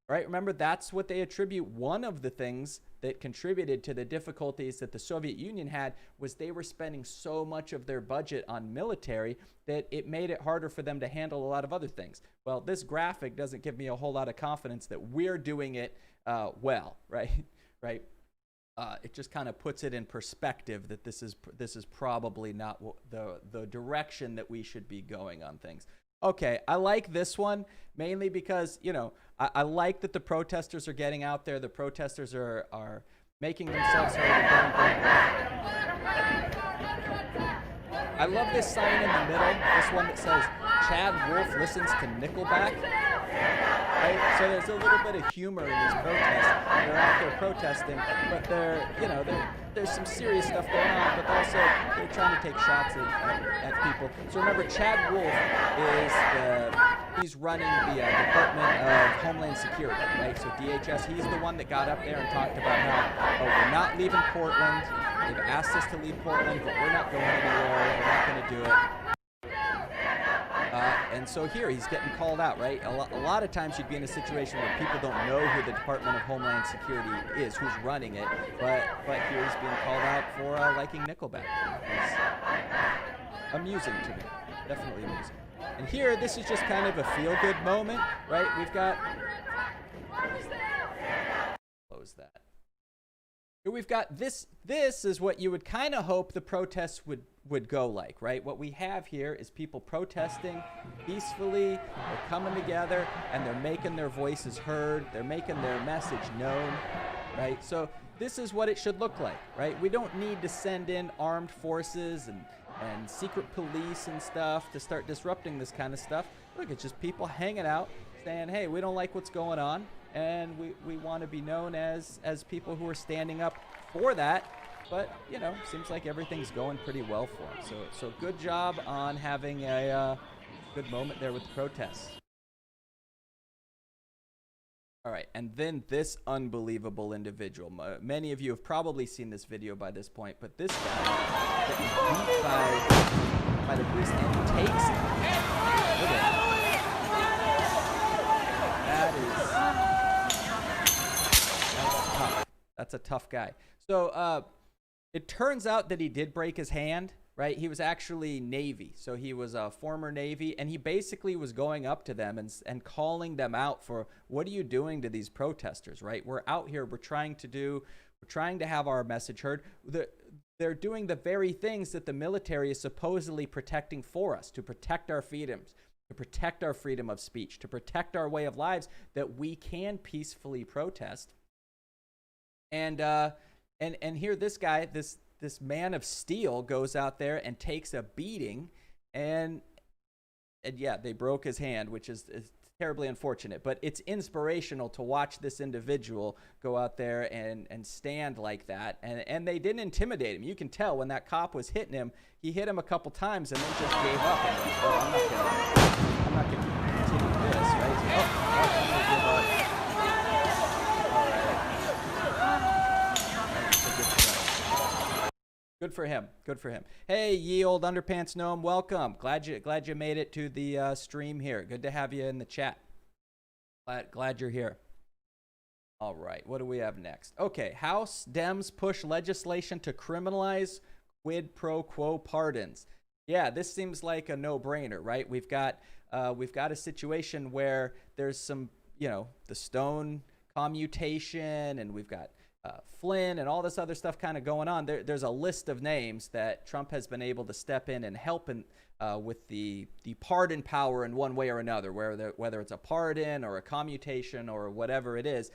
right? Remember, that's what they attribute. One of the things that contributed to the difficulties that the Soviet Union had was they were spending so much of their budget on military that it made it harder for them to handle a lot of other things. Well, this graphic doesn't give me a whole lot of confidence that we're doing it well, right? Right? It just kind of puts it in perspective that this is probably not the direction that we should be going on things. Okay, I like this one mainly because, you know, I like that the protesters are getting out there. The protesters are making themselves heard. I love this sign in the middle, this one that says, Chad Wolf listens to Nickelback. Right? So there's a little bit of humor in these protests. They're out there protesting, but there's some serious stuff going on, but also they're trying to take shots at people. So remember, Chad Wolf he's running the Department of Homeland Security, right? So DHS, he's the one that got up there and talked about how, we're not leaving Portland. They've asked us to leave Portland, but we're not going anywhere. We're not going to do it. And so here he's getting called out, right? A lot of times you'd be in a situation where people don't know who the Department of Homeland Security is, who's running it, but here he's being called out for liking Nickelback. It's amusing to me, definitely amusing. And here, this is just kind of a feel-good moment, right? We've got, close that. Here we've got this is what you would kind of hope the protests would go like, right? What we have here is people protesting peacefully, they're coming together, and they're making their voices heard, they're making their message known, right? So this is what it should look like, right? We don't need to send in armed forces and secret police and stuff to start disrupting this kind of stuff. Look, it's just people hanging out, saying, hey, we don't like what's going on, and we want to be known as people who are standing up for that. But, you know, seems like everything's going pretty well for them. So good job on having a good moment there with the protests. All right, and then this unbelievable individual. Many of you have probably seen this video by this point, but this guy getting beat by the police, and he takes it. Look at that. That's tough. That's a tough guy. So it turns out that he did break his hand, right? He was actually Navy. So he was a former Navy, and he basically was going up to them and calling them out for, what are you doing to these protesters, right? We're out here, we're trying to have our message heard. They're doing the very things that the military is supposedly protecting for us, to protect our freedoms, to protect our freedom of speech, to protect our way of lives, that we can peacefully protest. And here this guy, this man of steel, goes out there and takes a beating, and yeah, they broke his hand, which is terribly unfortunate. But it's inspirational to watch this individual go out there and stand like that, and they didn't intimidate him. You can tell when that cop was hitting him, he hit him a couple times and then just gave up and went, oh, I'm not gonna continue this, right? I'm gonna give up. Good for him. Good for him. Hey, ye old underpants gnome, welcome. Glad you made it to the stream here. Good to have you in the chat. Glad you're here. All right, what do we have next? Okay, House Dems push legislation to criminalize quid pro quo pardons. Yeah, this seems like a no-brainer, right? We've got a situation where there's some, the Stone commutation, and we've got Flynn and all this other stuff kind of going on. There's a list of names that Trump has been able to step in and help with the pardon power in one way or another, whether it's a pardon or a commutation or whatever it is.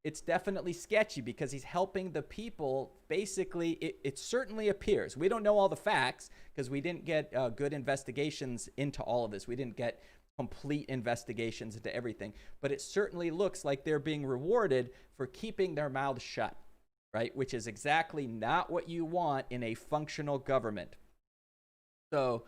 It's definitely sketchy because he's helping the people. Basically, it certainly appears. We don't know all the facts because we didn't get good investigations into all of this. We didn't get complete investigations into everything, but it certainly looks like they're being rewarded for keeping their mouths shut, right? Which is exactly not what you want in a functional government. So,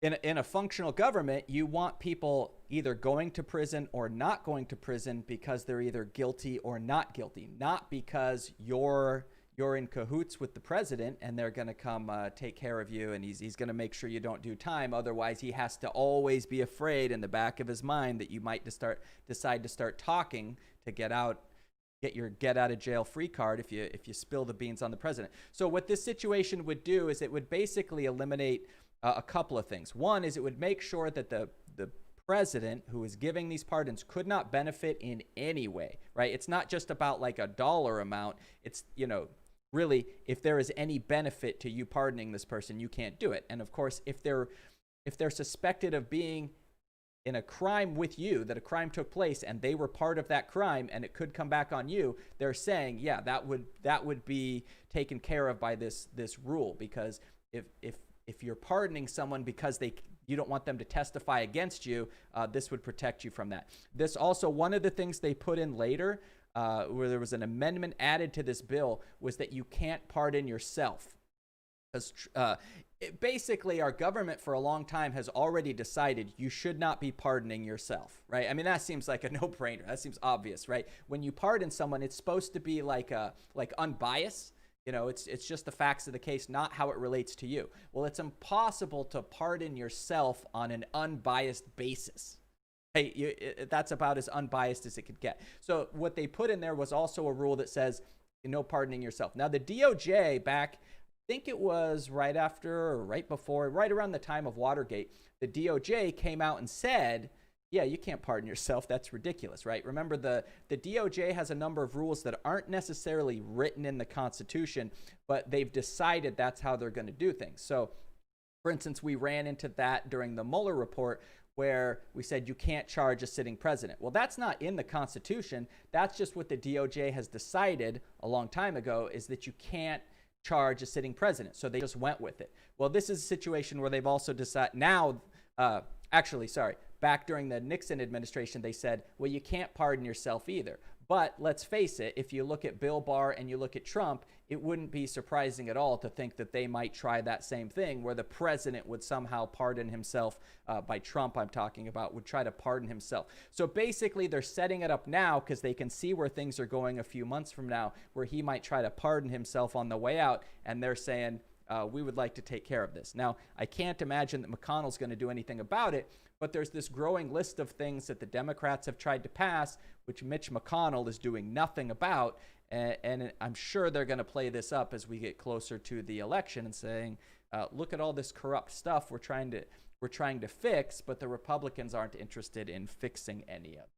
in a functional government, you want people either going to prison or not going to prison because they're either guilty or not guilty, not because you're in cahoots with the president and they're going to come take care of you, and he's going to make sure you don't do time. Otherwise, he has to always be afraid in the back of his mind that you might decide to start talking to get your get out of jail free card if you spill the beans on the president. So what this situation would do is it would basically eliminate a couple of things. One is it would make sure that the president who is giving these pardons could not benefit in any way, right? It's not just about like a dollar amount. It's, really, if there is any benefit to you pardoning this person, you can't do it. And of course, if they're suspected of being in a crime with you, that a crime took place and they were part of that crime and it could come back on you, they're saying, yeah, that would be taken care of by this rule, because if you're pardoning someone because you don't want them to testify against you, this would protect you from that. This also, one of the things they put in later, where there was an amendment added to this bill, was that you can't pardon yourself. Because basically our government for a long time has already decided you should not be pardoning yourself, right? I mean, that seems like a no-brainer. That seems obvious, right? When you pardon someone, it's supposed to be like unbiased. It's just the facts of the case, not how it relates to you. Well, it's impossible to pardon yourself on an unbiased basis. Hey, that's about as unbiased as it could get. So what they put in there was also a rule that says no pardoning yourself. Now, the DOJ back, I think it was right after or right before, right around the time of Watergate, the DOJ came out and said, yeah, you can't pardon yourself. That's ridiculous, right? Remember, the DOJ has a number of rules that aren't necessarily written in the Constitution, but they've decided that's how they're going to do things. So, for instance, we ran into that during the Mueller report, where we said you can't charge a sitting president. Well, that's not in the Constitution. That's just what the DOJ has decided a long time ago, is that you can't charge a sitting president. So they just went with it. Well, this is a situation where they've also decided now, back during the Nixon administration, they said, well, you can't pardon yourself either. But let's face it, if you look at Bill Barr and you look at Trump, it wouldn't be surprising at all to think that they might try that same thing, where the president would somehow pardon himself. By Trump, I'm talking about, would try to pardon himself. So basically, they're setting it up now because they can see where things are going a few months from now, where he might try to pardon himself on the way out. And they're saying, we would like to take care of this. Now, I can't imagine that McConnell's going to do anything about it, but there's this growing list of things that the Democrats have tried to pass, which Mitch McConnell is doing nothing about. And I'm sure they're going to play this up as we get closer to the election and saying, look at all this corrupt stuff we're trying to fix, but the Republicans aren't interested in fixing any of it.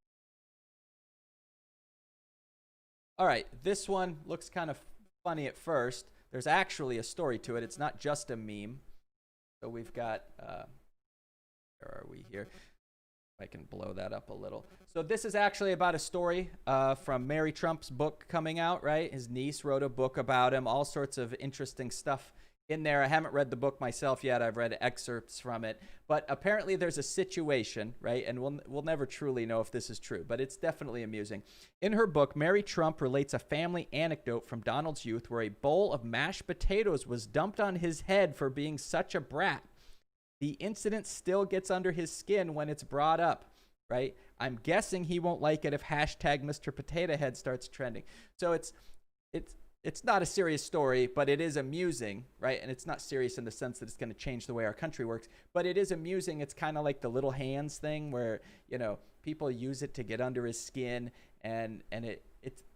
All right, this one looks kind of funny at first. There's actually a story to it. It's not just a meme. So we've got, where are we here? If I can blow that up a little. So this is actually about a story from Mary Trump's book coming out, right? His niece wrote a book about him, all sorts of interesting stuff in there. I haven't read the book myself yet. I've read excerpts from it. But apparently there's a situation, right? And we'll never truly know if this is true, but it's definitely amusing. In her book, Mary Trump relates a family anecdote from Donald's youth where a bowl of mashed potatoes was dumped on his head for being such a brat. The incident still gets under his skin when it's brought up, right? I'm guessing he won't like it if hashtag Mr. Potato Head starts trending. So it's not a serious story, but it is amusing, right? And it's not serious in the sense that it's going to change the way our country works, but it is amusing. It's kind of like the little hands thing where, people use it to get under his skin, and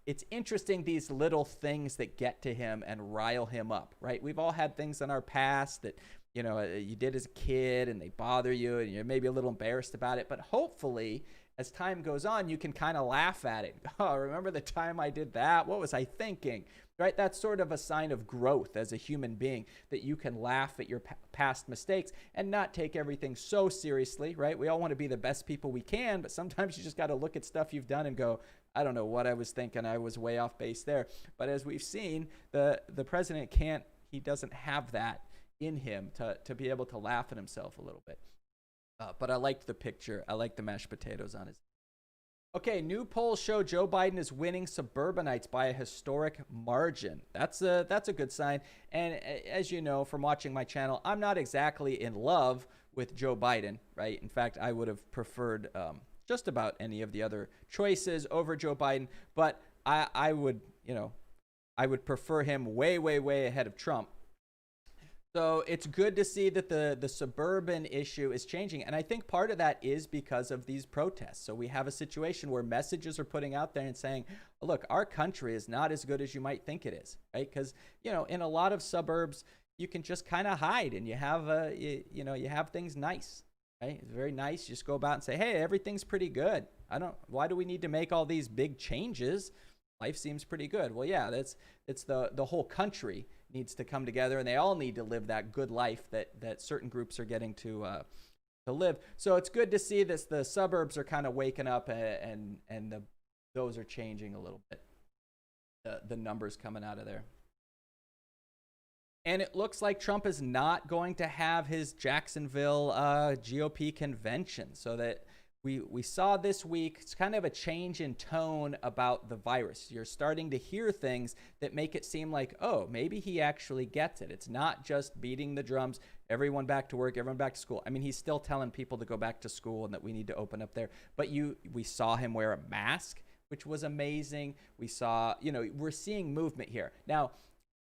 it's interesting, these little things that get to him and rile him up, right? We've all had things in our past that, you did as a kid and they bother you and you're maybe a little embarrassed about it, but hopefully as time goes on, you can kind of laugh at it. Oh, remember the time I did that? What was I thinking? Right? That's sort of a sign of growth as a human being, that you can laugh at your past mistakes and not take everything so seriously, right? We all want to be the best people we can, but sometimes you just got to look at stuff you've done and go, I don't know what I was thinking. I was way off base there. But as we've seen, the president he doesn't have that in him to be able to laugh at himself a little bit. But I liked the picture. I like the mashed potatoes on his. Okay, new polls show Joe Biden is winning suburbanites by a historic margin. That's a good sign. And as you know from watching my channel, I'm not exactly in love with Joe Biden, right? In fact, I would have preferred just about any of the other choices over Joe Biden. But I would prefer him way, way, way ahead of Trump. So it's good to see that the suburban issue is changing. And I think part of that is because of these protests. So we have a situation where messages are putting out there and saying, look, our country is not as good as you might think it is, right? Because, in a lot of suburbs, you can just kind of hide and you have things nice, right? It's very nice. You just go about and say, hey, everything's pretty good. Why do we need to make all these big changes? Life seems pretty good. Well, yeah, it's the whole country needs to come together, and they all need to live that good life that certain groups are getting to live. So it's good to see this. The suburbs are kind of waking up, and those are changing a little bit. The numbers coming out of there. And it looks like Trump is not going to have his Jacksonville GOP convention, so that we saw this week, it's kind of a change in tone about the virus. You're starting to hear things that make it seem like, oh, maybe he actually gets it. It's not just beating the drums, everyone back to work, everyone back to school. I mean, he's still telling people to go back to school and that we need to open up there. But we saw him wear a mask, which was amazing. We saw, we're seeing movement here. Now,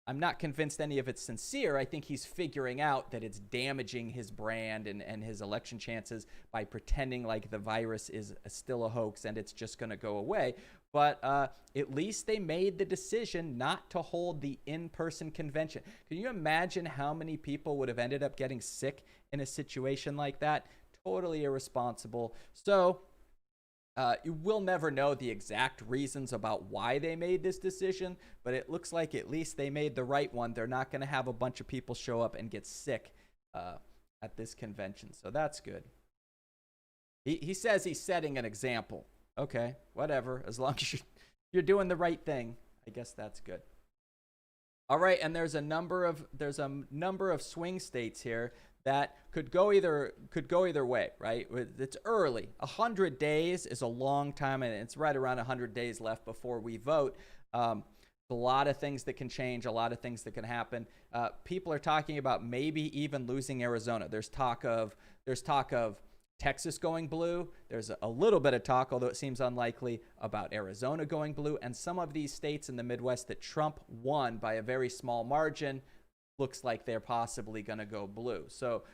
I'm not convinced any of it's sincere. I think he's figuring out that it's damaging his brand and his election chances by pretending like the virus is still a hoax and it's just going to go away. But at least they made the decision not to hold the in-person convention. Can you imagine how many people would have ended up getting sick in a situation like that? Totally irresponsible. So you will never know the exact reasons about why they made this decision, but it looks like at least they made the right one. They're not going to have a bunch of people show up and get sick at this convention, so that's good. He says he's setting an example. Okay, whatever. As long as you're doing the right thing, I guess that's good. All right, and there's a number of swing states here that could go either way, right? It's early. 100 days is a long time, and it's right around 100 days left before we vote. A lot of things that can change, a lot of things that can happen. People are talking about maybe even losing Arizona. There's talk of Texas going blue. There's a little bit of talk, although it seems unlikely, about Arizona going blue, and some of these states in the Midwest that Trump won by a very small margin looks like they're possibly going to go blue. So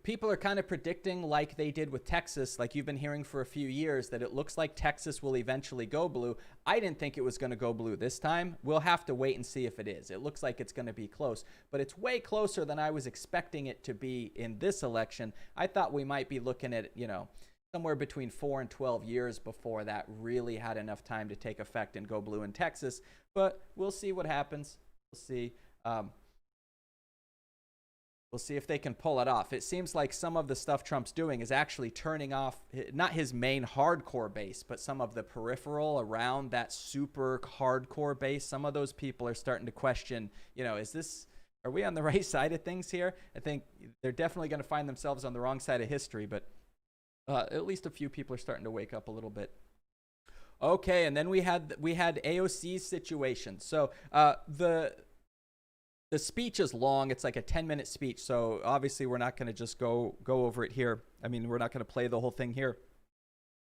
people are kind of predicting, like they did with Texas, like you've been hearing for a few years, that it looks like Texas will eventually go blue. I didn't think it was going to go blue this time. We'll have to wait and see if it is. It looks like it's going to be close, but it's way closer than I was expecting it to be in this election. I thought we might be looking at, somewhere between 4 and 12 years before that really had enough time to take effect and go blue in Texas, but we'll see what happens. We'll see. We'll see if they can pull it off. It seems like some of the stuff Trump's doing is actually turning off, not his main hardcore base, but some of the peripheral around that super hardcore base. Some of those people are starting to question, are we on the right side of things here? I think they're definitely going to find themselves on the wrong side of history, but at least a few people are starting to wake up a little bit. Okay, and then we had AOC's situation. So the speech is long. It's like a 10-minute speech. So obviously we're not going to just go over it here. I mean, we're not going to play the whole thing here.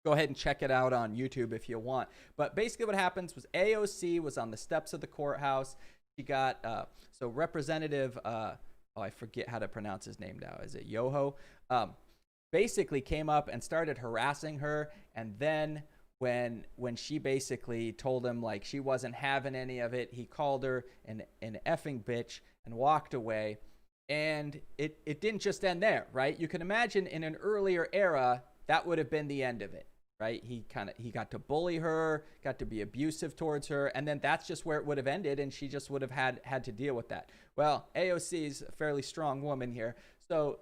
Go ahead and check it out on YouTube if you want. But basically what happens was AOC was on the steps of the courthouse. She got, so Representative, I forget how to pronounce his name now. Is it Yoho? Basically came up and started harassing her. And then when she basically told him like she wasn't having any of it, he called her an effing bitch and walked away. And it didn't just end there, right? You can imagine in an earlier era, that would have been the end of it, right? He got to bully her, got to be abusive towards her, and then that's just where it would have ended, and she just would have had to deal with that. Well, AOC's a fairly strong woman here, so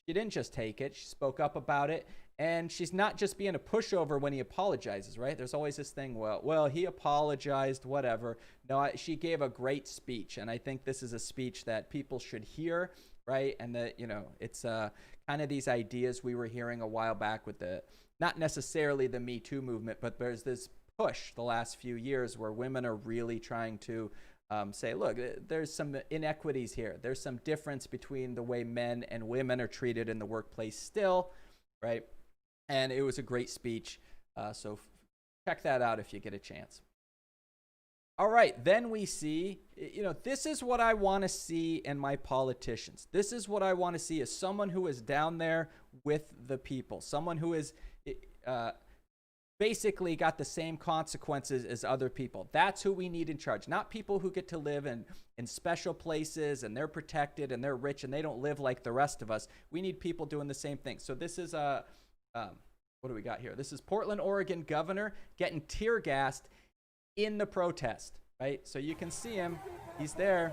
she didn't just take it. She spoke up about it. And she's not just being a pushover when he apologizes, right? There's always this thing, well, he apologized, whatever. No, she gave a great speech, and I think this is a speech that people should hear, right? And that, it's kind of these ideas we were hearing a while back with not necessarily the Me Too movement, but there's this push the last few years where women are really trying to say, look, there's some inequities here. There's some difference between the way men and women are treated in the workplace still, right? And it was a great speech, so check that out if you get a chance. All right, then we see, this is what I want to see in my politicians. This is what I want to see as someone who is down there with the people, someone who is basically got the same consequences as other people. That's who we need in charge, not people who get to live in special places and they're protected and they're rich and they don't live like the rest of us. We need people doing the same thing. So this is what do we got here? This is Portland, Oregon governor getting tear gassed in the protest, right? So you can see him. He's there.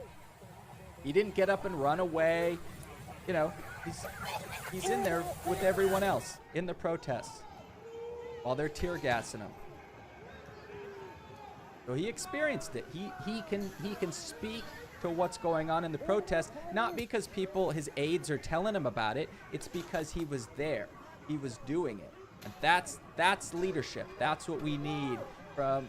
He didn't get up and run away. He's in there with everyone else in the protests while they're tear gassing him. So he experienced it. He can speak to what's going on in the protest, not because his aides are telling him about it. It's because he was there. He was doing it. And that's leadership. That's what we need from,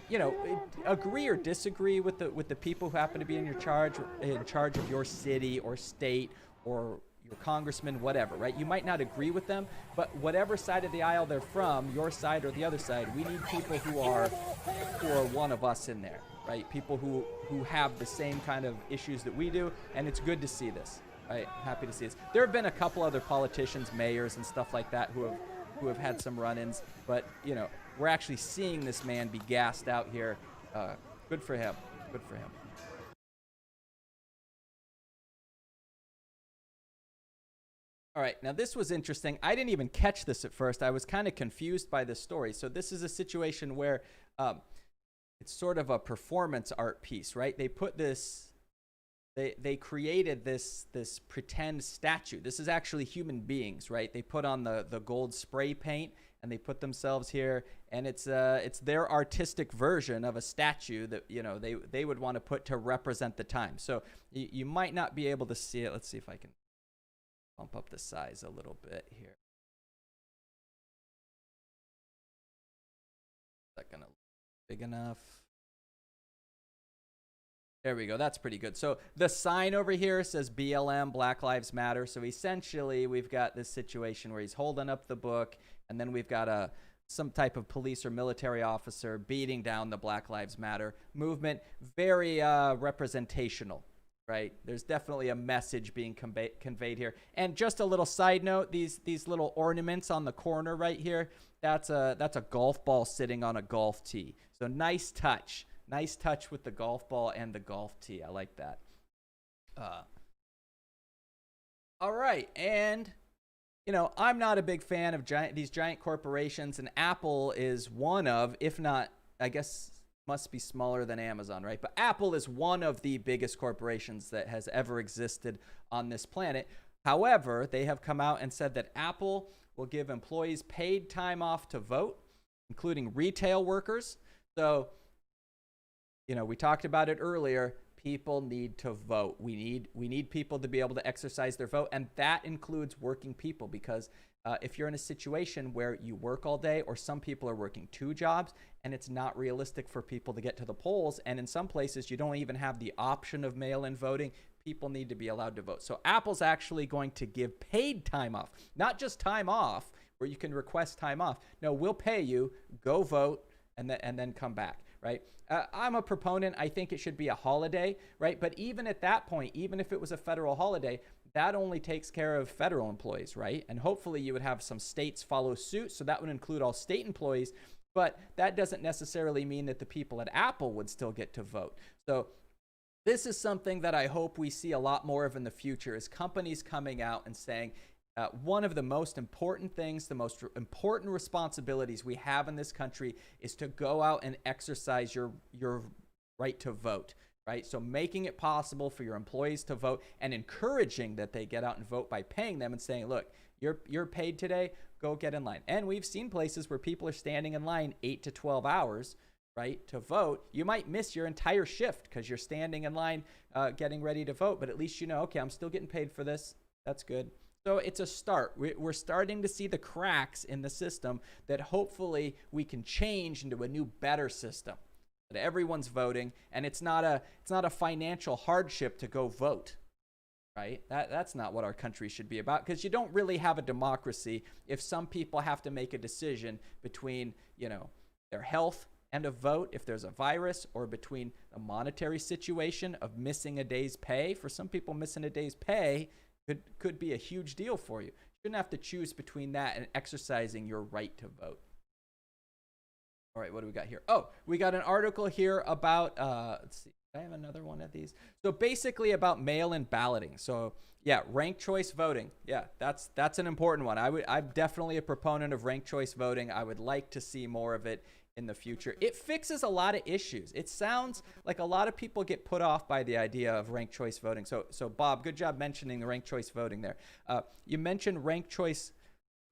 agree or disagree with the people who happen to be in charge of your city or state or your congressman, whatever, right? You might not agree with them, but whatever side of the aisle they're from, your side or the other side, we need people who are one of us in there. right? People who have the same kind of issues that we do, and it's good to see this. Right? Happy to see this. There have been a couple other politicians, mayors, and stuff like that who have had some run-ins, but you know, we're actually seeing this man be gassed out here. Good for him. Good for him. All right, now this was interesting. I didn't even catch this at first. I was kind of confused by this story. So this is a situation where it's sort of a performance art piece, right? They put this, they created this pretend statue. This is actually human beings, right? They put on the gold spray paint and they put themselves here, and it's their artistic version of a statue that, you know, they would want to put to represent the time. So you might not be able to see it. Let's see if I can bump up the size a little bit here. Is that gonna look big enough? There we go. That's pretty good. So the sign over here says BLM, Black Lives Matter. So essentially, we've got this situation where he's holding up the book, and then we've got some type of police or military officer beating down the Black Lives Matter movement. Very representational. Right, there's definitely a message being conveyed here. And just a little side note: these little ornaments on the corner right here, that's a golf ball sitting on a golf tee. So nice touch with the golf ball and the golf tee. I like that. All right, and you know, I'm not a big fan of these giant corporations, and Apple is one of, if not, I guess, must be smaller than Amazon, right? But Apple is one of the biggest corporations that has ever existed on this planet. However, they have come out and said that Apple will give employees paid time off to vote, including retail workers. So, you know, we talked about it earlier. People need to vote. We need people to be able to exercise their vote, and that includes working people, because if you're in a situation where you work all day, or some people are working 2 jobs, and it's not realistic for people to get to the polls, and in some places you don't even have the option of mail-in voting, people need to be allowed to vote. So Apple's actually going to give paid time off, not just time off where you can request time off. No, we'll pay you, go vote, and then come back, right? I'm a proponent. I think it should be a holiday, right? But even at that point, even if it was a federal holiday, that only takes care of federal employees, right? And hopefully you would have some states follow suit, so that would include all state employees, but that doesn't necessarily mean that the people at Apple would still get to vote. So this is something that I hope we see a lot more of in the future, is companies coming out and saying, one of the most important things, the most important responsibilities we have in this country is to go out and exercise your right to vote. Right? So making it possible for your employees to vote and encouraging that they get out and vote by paying them and saying, look, you're paid today, go get in line. And we've seen places where people are standing in line 8 to 12 hours, right, to vote. You might miss your entire shift because you're standing in line getting ready to vote, but at least you know, okay, I'm still getting paid for this. That's good. So it's a start. We're starting to see the cracks in the system that hopefully we can change into a new, better system. That everyone's voting, and it's not a financial hardship to go vote, right? That's not what our country should be about, because you don't really have a democracy if some people have to make a decision between, you know, their health and a vote if there's a virus, or between a monetary situation of missing a day's pay. For some people, missing a day's pay could be a huge deal for you. You shouldn't have to choose between that and exercising your right to vote. All right, what do we got here? Oh, we got an article here about, let's see, I have another one of these. So basically about mail-in balloting. So yeah, ranked choice voting. Yeah, that's an important one. I'm definitely a proponent of ranked choice voting. I would like to see more of it in the future. It fixes a lot of issues. It sounds like a lot of people get put off by the idea of ranked choice voting. So Bob, good job mentioning the ranked choice voting there. You mentioned ranked choice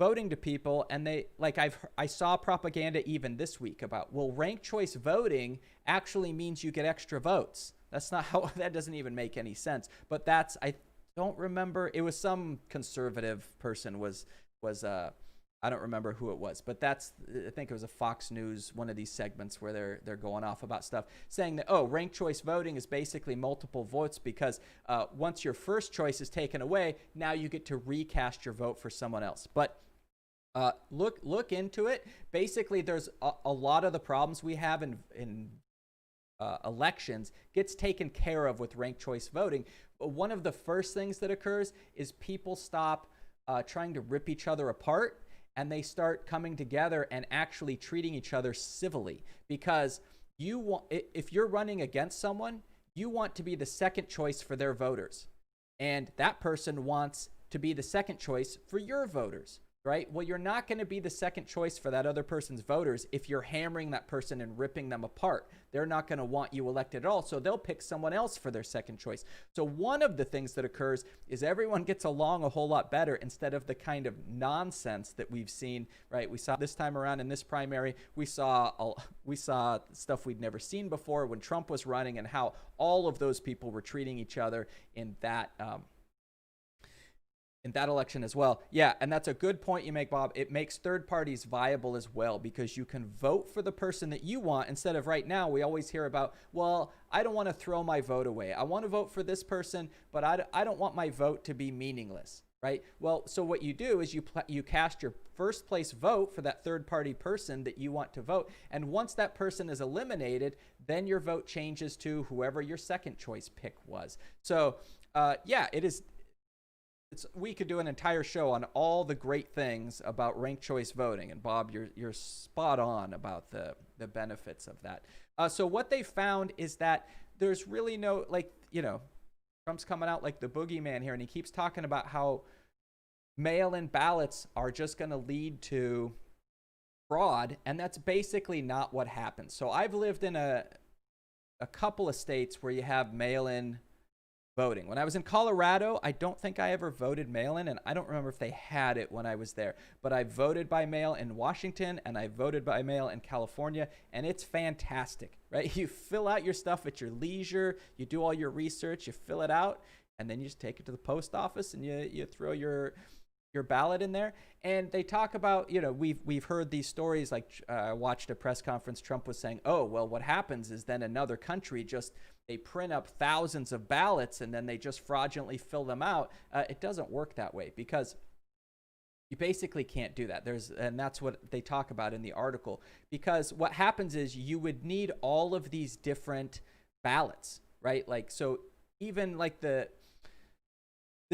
voting to people, and they, like, I saw propaganda even this week about, well, ranked choice voting actually means you get extra votes. That's not how, that doesn't even make any sense. But that's, I don't remember, it was some conservative person was I don't remember who it was, but that's, I think it was a Fox News, one of these segments where they're going off about stuff, saying that, oh, ranked choice voting is basically multiple votes because once your first choice is taken away, now you get to recast your vote for someone else. But look into it. Basically, there's a lot of the problems we have in elections gets taken care of with ranked choice voting. But one of the first things that occurs is people stop trying to rip each other apart, and they start coming together and actually treating each other civilly. Because if you're running against someone, you want to be the second choice for their voters, and that person wants to be the second choice for your voters. Right? Well, you're not going to be the second choice for that other person's voters if you're hammering that person and ripping them apart. They're not going to want you elected at all, so they'll pick someone else for their second choice. So one of the things that occurs is everyone gets along a whole lot better instead of the kind of nonsense that we've seen, right? We saw this time around in this primary, we saw stuff we'd never seen before when Trump was running, and how all of those people were treating each other in that election as well. Yeah, and that's a good point you make, Bob. It makes third parties viable as well, because you can vote for the person that you want instead of right now we always hear about, well, I don't want to throw my vote away. I want to vote for this person, but I don't want my vote to be meaningless, right? Well, so what you do is you cast your first place vote for that third party person that you want to vote. And once that person is eliminated, then your vote changes to whoever your second choice pick was. So yeah, it is. We could do an entire show on all the great things about ranked choice voting. And Bob, you're spot on about the benefits of that. So what they found is that there's really no, Trump's coming out like the boogeyman here, and he keeps talking about how mail-in ballots are just going to lead to fraud, and that's basically not what happens. So I've lived in a couple of states where you have mail-in voting. When I was in Colorado, I don't think I ever voted mail-in, and I don't remember if they had it when I was there. But I voted by mail in Washington, and I voted by mail in California, and it's fantastic, right? You fill out your stuff at your leisure, you do all your research, you fill it out, and then you just take it to the post office and you throw your ballot in there. And they talk about, we've heard these stories, like I watched a press conference, Trump was saying, oh, well, what happens is then another country they print up thousands of ballots and then they just fraudulently fill them out. It doesn't work that way, because you basically can't do that. And that's what they talk about in the article, because what happens is you would need all of these different ballots, right? So even like the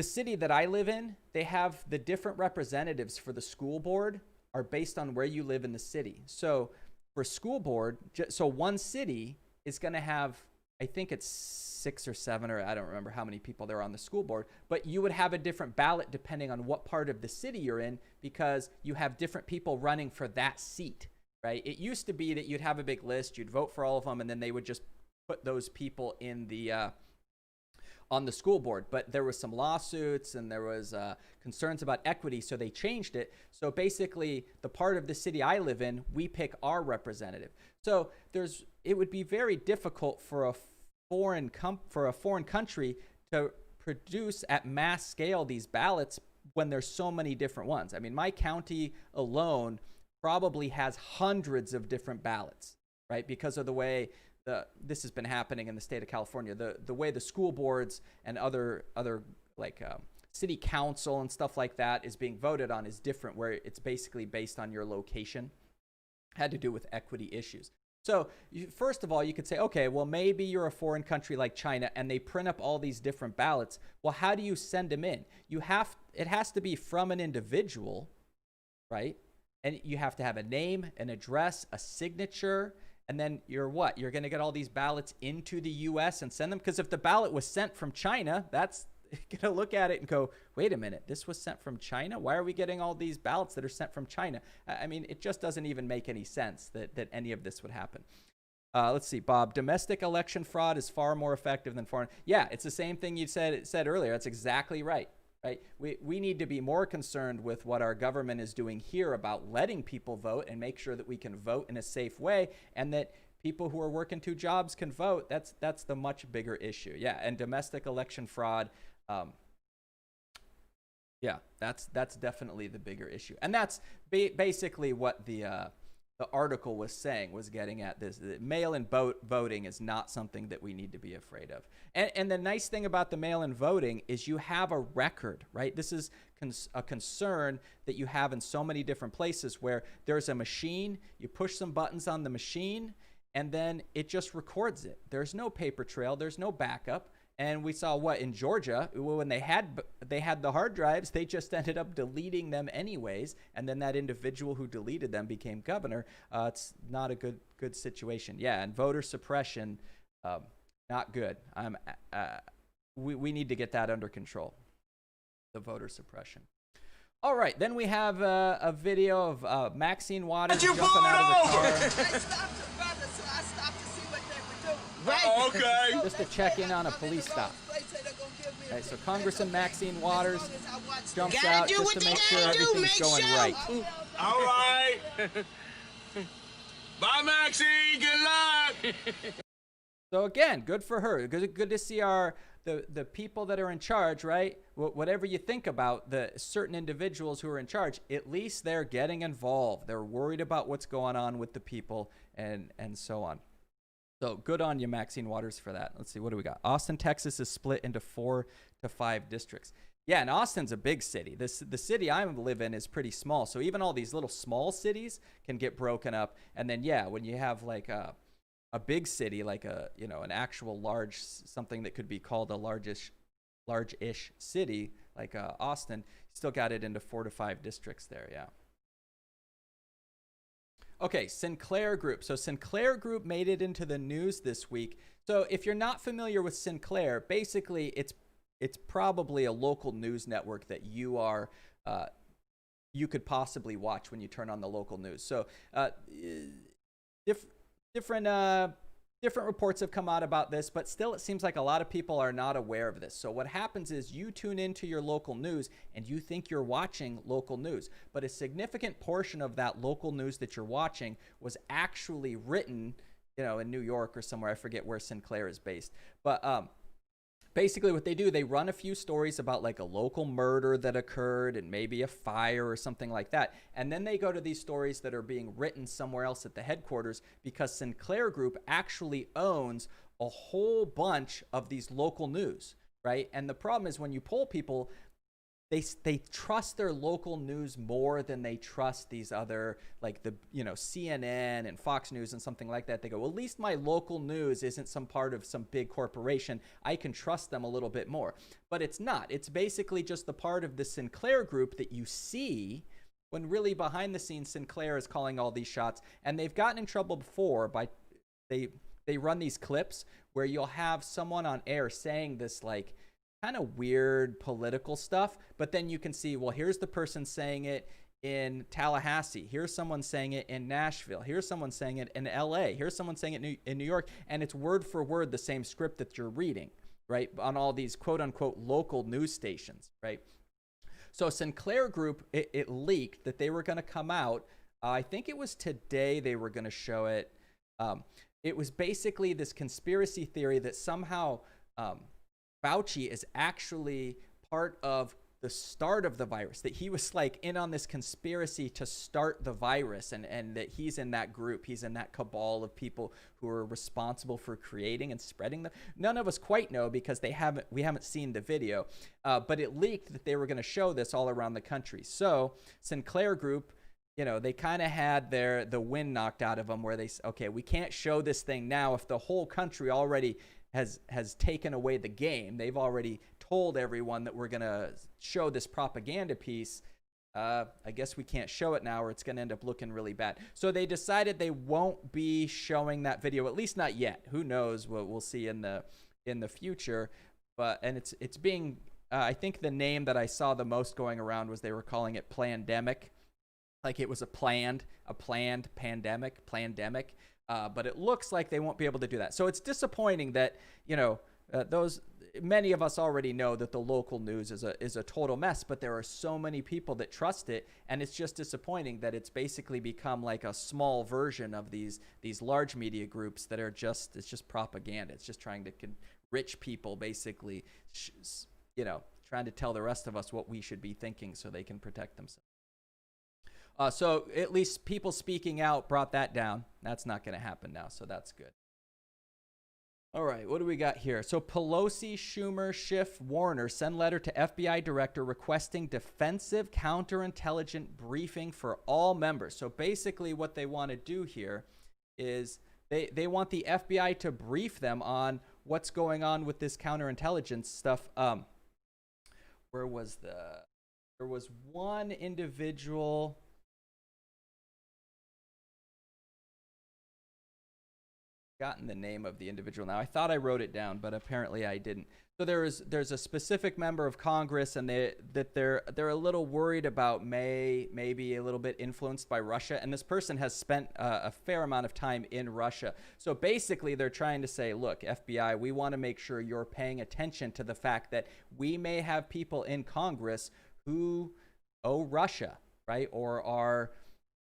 city that I live in, they have the different representatives for the school board are based on where you live in the city. So for school board, so one city is going to have, I think it's 6 or 7, or I don't remember how many people there are on the school board, but you would have a different ballot depending on what part of the city you're in, because you have different people running for that seat, right? It used to be that you'd have a big list, you'd vote for all of them, and then they would just put those people in on the school board. But there was some lawsuits and there was concerns about equity, so they changed it. So basically, the part of the city I live in, we pick our representative. So it would be very difficult for a foreign country to produce at mass scale these ballots when there's so many different ones. I mean, my county alone probably has hundreds of different ballots, right? Because of the way this has been happening in the state of California. The way the school boards and other city council and stuff like that is being voted on is different, where it's basically based on your location. Had to do with equity issues. So first of all, you could say, okay, well, maybe you're a foreign country like China and they print up all these different ballots. Well, how do you send them in? It has to be from an individual, right? And you have to have a name, an address, a signature, and then you're going to get all these ballots into the U.S. and send them? Because if the ballot was sent from China, that's going to look at it and go, wait a minute, this was sent from China? Why are we getting all these ballots that are sent from China? I mean, it just doesn't even make any sense that any of this would happen. Let's see, Bob. Domestic election fraud is far more effective than foreign. Yeah, it's the same thing you said earlier. That's exactly right. Right? We need to be more concerned with what our government is doing here about letting people vote and make sure that we can vote in a safe way, and that people who are working 2 jobs can vote. That's the much bigger issue. Yeah, and domestic election fraud. Yeah, that's definitely the bigger issue, and that's basically what the article was saying, was getting at this. Mail-in voting is not something that we need to be afraid of. And the nice thing about the mail-in voting is you have a record, right? This is a concern that you have in so many different places, where there's a machine, you push some buttons on the machine, and then it just records it. There's no paper trail. There's no backup. And we saw what in Georgia, when they had the hard drives, they just ended up deleting them anyways. And then that individual who deleted them became governor. It's not a good situation. Yeah, and voter suppression, not good. We need to get that under control, the voter suppression. All right, then we have a video of Maxine Waters jumping out of the car. Oh, okay. Just to check in on a police stop. Okay, so Congressman Maxine Waters jumps out just to make sure everything's going right. All right. Bye, Maxine. Good luck. So again, good for her. Good to see the people that are in charge, right? Whatever you think about the certain individuals who are in charge, at least they're getting involved. They're worried about what's going on with the people and so on. So good on you, Maxine Waters, for that. Let's see, what do we got? Austin, Texas is split into 4 to 5 districts. Yeah, and Austin's a big city. The city I live in is pretty small. So even all these little small cities can get broken up. And then, yeah, when you have like a big city, like an actual large, something that could be called a large-ish city, like Austin, still got it into 4 to 5 districts there, yeah. Okay, Sinclair Group. So Sinclair Group made it into the news this week. So if you're not familiar with Sinclair, basically it's probably a local news network that you could possibly watch when you turn on the local news. So different reports have come out about this, but still it seems like a lot of people are not aware of this. So what happens is you tune into your local news and you think you're watching local news, but a significant portion of that local news that you're watching was actually written, in New York or somewhere. I forget where Sinclair is based, but basically what they do, they run a few stories about like a local murder that occurred and maybe a fire or something like that. And then they go to these stories that are being written somewhere else at the headquarters, because Sinclair Group actually owns a whole bunch of these local news, right? And the problem is when you poll people, they trust their local news more than they trust these other, like CNN and Fox News and something like that. They go, well, at least my local news isn't some part of some big corporation. I can trust them a little bit more. But it's not. It's basically just the part of the Sinclair Group that you see, when really behind the scenes Sinclair is calling all these shots. And they've gotten in trouble before by they run these clips where you'll have someone on air saying this like kind of weird political stuff, but then you can see, well, here's the person saying it in Tallahassee, here's someone saying it in Nashville, here's someone saying it in LA, here's someone saying it in New York, and it's word for word the same script that you're reading, right, on all these quote unquote local news stations, right? So Sinclair Group, it leaked that they were going to come out, I think it was today they were going to show it. It was basically this conspiracy theory that somehow Fauci is actually part of the start of the virus, that he was like in on this conspiracy to start the virus, and that he's in that group, he's in that cabal of people who are responsible for creating and spreading them. None of us quite know because we haven't seen the video, but it leaked that they were going to show this all around the country. So Sinclair Group, they kind of had the wind knocked out of them, where okay, we can't show this thing now if the whole country already has taken away the game. They've already told everyone that we're going to show this propaganda piece. I guess we can't show it now or it's going to end up looking really bad. So they decided they won't be showing that video, at least not yet. Who knows what we'll see in the future. And it's being, I think the name that I saw the most going around was they were calling it Plandemic. Like it was a planned pandemic. But it looks like they won't be able to do that. So it's disappointing that, many of us already know that the local news is a total mess, but there are so many people that trust it. And it's just disappointing that it's basically become like a small version of these large media groups that are it's just propaganda. It's just trying to enrich people, basically, trying to tell the rest of us what we should be thinking so they can protect themselves. So at least people speaking out brought that down. That's not going to happen now, so that's good. All right, what do we got here? So Pelosi, Schumer, Schiff, Warner send letter to FBI director requesting defensive counterintelligence briefing for all members. So basically what they want to do here is They want the FBI to brief them on what's going on with this counterintelligence stuff. There was one individual. Gotten the name of the individual now. I thought I wrote it down, but apparently I didn't. So there's a specific member of Congress, and they're a little worried about maybe a little bit influenced by Russia, and this person has spent a fair amount of time in Russia. So basically, they're trying to say, look, FBI, we want to make sure you're paying attention to the fact that we may have people in Congress who owe Russia, right, or are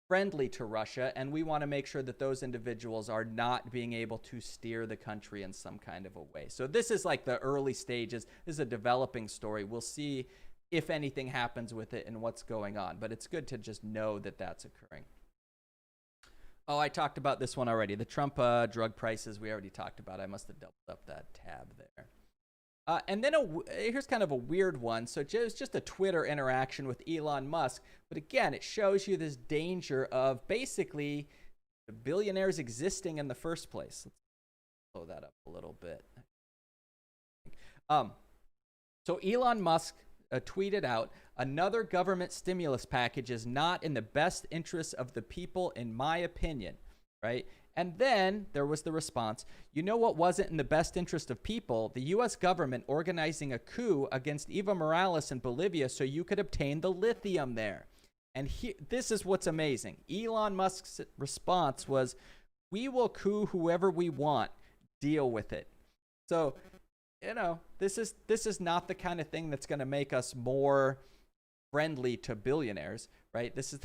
friendly to Russia, and we want to make sure that those individuals are not being able to steer the country in some kind of a way. So this is like the early stages. This is a developing story. We'll see if anything happens with it and what's going on, but it's good to just know that that's occurring. Oh, I talked about this one already. The Trump drug prices, we already talked about. I must have doubled up that tab there. And then here's kind of a weird one. So it's just a Twitter interaction with Elon Musk. But again, it shows you this danger of basically the billionaires existing in the first place. Let's blow that up a little bit. So Elon Musk tweeted out, another government stimulus package is not in the best interest of the people, in my opinion, right? And then there was the response, you know what wasn't in the best interest of people? The U.S. government organizing a coup against Evo Morales in Bolivia so you could obtain the lithium there. And this is what's amazing. Elon Musk's response was, we will coup whoever we want. Deal with it. So, you know, this is not the kind of thing that's going to make us more friendly to billionaires, right? This is...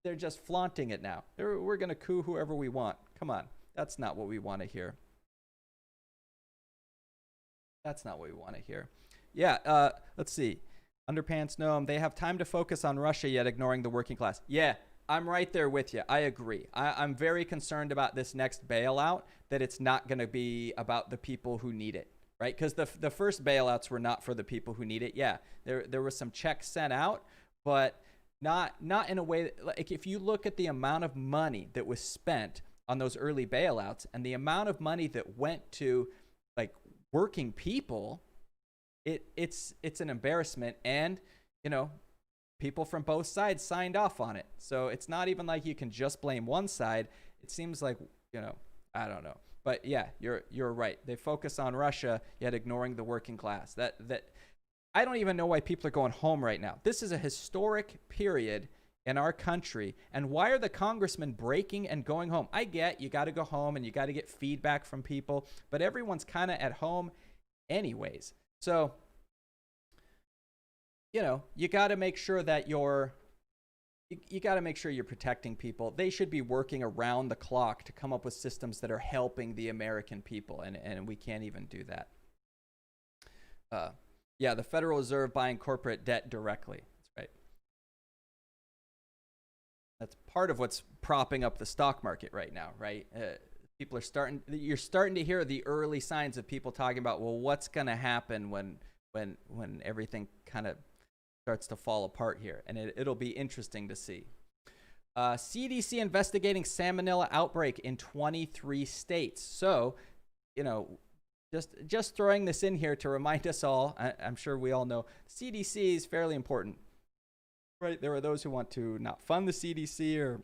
They're just flaunting it now. We're going to coup whoever we want. Come on. That's not what we want to hear. That's not what we want to hear. Yeah, let's see. Underpants Gnome, they have time to focus on Russia yet ignoring the working class. Yeah, I'm right there with you. I agree. I'm very concerned about this next bailout, that it's not going to be about the people who need it, right? Because the first bailouts were not for the people who need it. Yeah, there was some checks sent out, but not in a way that, like, if you look at the amount of money that was spent on those early bailouts and the amount of money that went to like working people, it's an embarrassment. And, you know, people from both sides signed off on it. So it's not even like you can just blame one side. It seems like, you know, I don't know. But yeah, you're right. They focus on Russia, yet ignoring the working class. That I don't even know why people are going home right now. This is a historic period in our country. And why are the congressmen breaking and going home? I get you got to go home and you got to get feedback from people, but everyone's kind of at home anyways. So, you know, you got to make sure that you got to make sure you're protecting people. They should be working around the clock to come up with systems that are helping the American people. And we can't even do that. Yeah, the Federal Reserve buying corporate debt directly. That's right. That's part of what's propping up the stock market right now, right? You're starting to hear the early signs of people talking about, well, what's going to happen when everything kind of starts to fall apart here. And it'll be interesting to see. CDC investigating salmonella outbreak in 23 states. So, you know, just throwing this in here to remind us all, I'm sure we all know, CDC is fairly important, right? There are those who want to not fund the CDC or,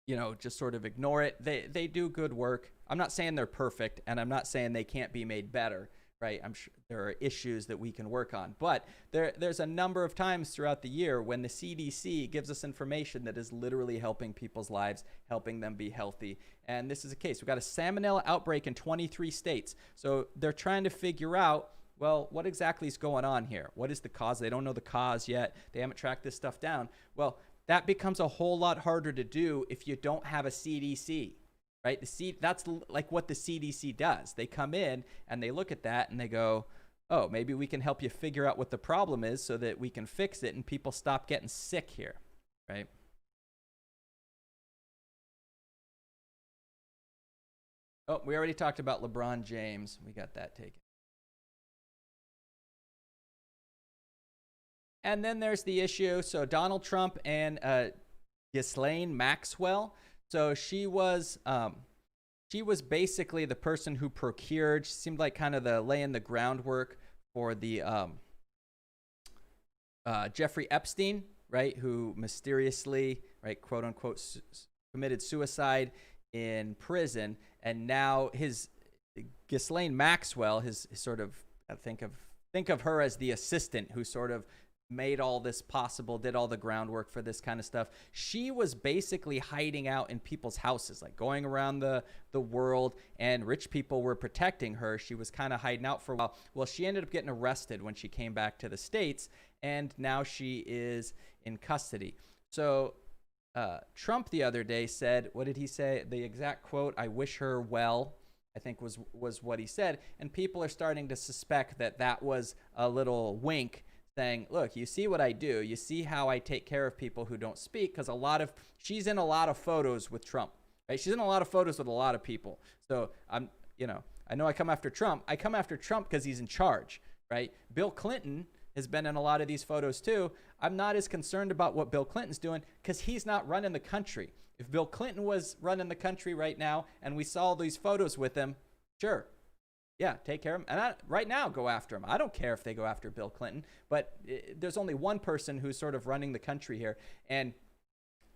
you know, just sort of ignore it. They do good work. I'm not saying they're perfect, and I'm not saying they can't be made better, right? I'm sure there are issues that we can work on. But there's a number of times throughout the year when the CDC gives us information that is literally helping people's lives, helping them be healthy. And this is a case. We've got a salmonella outbreak in 23 states. So they're trying to figure out, well, what exactly is going on here? What is the cause? They don't know the cause yet. They haven't tracked this stuff down. Well, that becomes a whole lot harder to do if you don't have a CDC. Right? That's like what the CDC does. They come in and they look at that and they go, oh, maybe we can help you figure out what the problem is so that we can fix it and people stop getting sick here, right? Oh, we already talked about LeBron James. We got that taken. And then there's the issue. So Donald Trump and Ghislaine Maxwell. So she was she was basically the person who procured, seemed like kind of laying the groundwork for the Jeffrey Epstein, right, who mysteriously, right, quote unquote, committed suicide in prison, and now his Ghislaine Maxwell, his sort of, think of her as the assistant who sort of made all this possible, did all the groundwork for this kind of stuff. She was basically hiding out in people's houses, like going around the world, and rich people were protecting her. She was kind of hiding out for a while. Well, she ended up getting arrested when she came back to the States, and now she is in custody. So Trump the other day said, what did he say? The exact quote, "I wish her well," I think was what he said. And people are starting to suspect that was a little wink, saying, look, you see what I do. You see how I take care of people who don't speak, because she's in a lot of photos with Trump, right? She's in a lot of photos with a lot of people. So I know I come after Trump. I come after Trump because he's in charge, right? Bill Clinton has been in a lot of these photos too. I'm not as concerned about what Bill Clinton's doing because he's not running the country. If Bill Clinton was running the country right now and we saw these photos with him, sure. Yeah, take care of him. And right now, go after him. I don't care if they go after Bill Clinton, but there's only one person who's sort of running the country here. And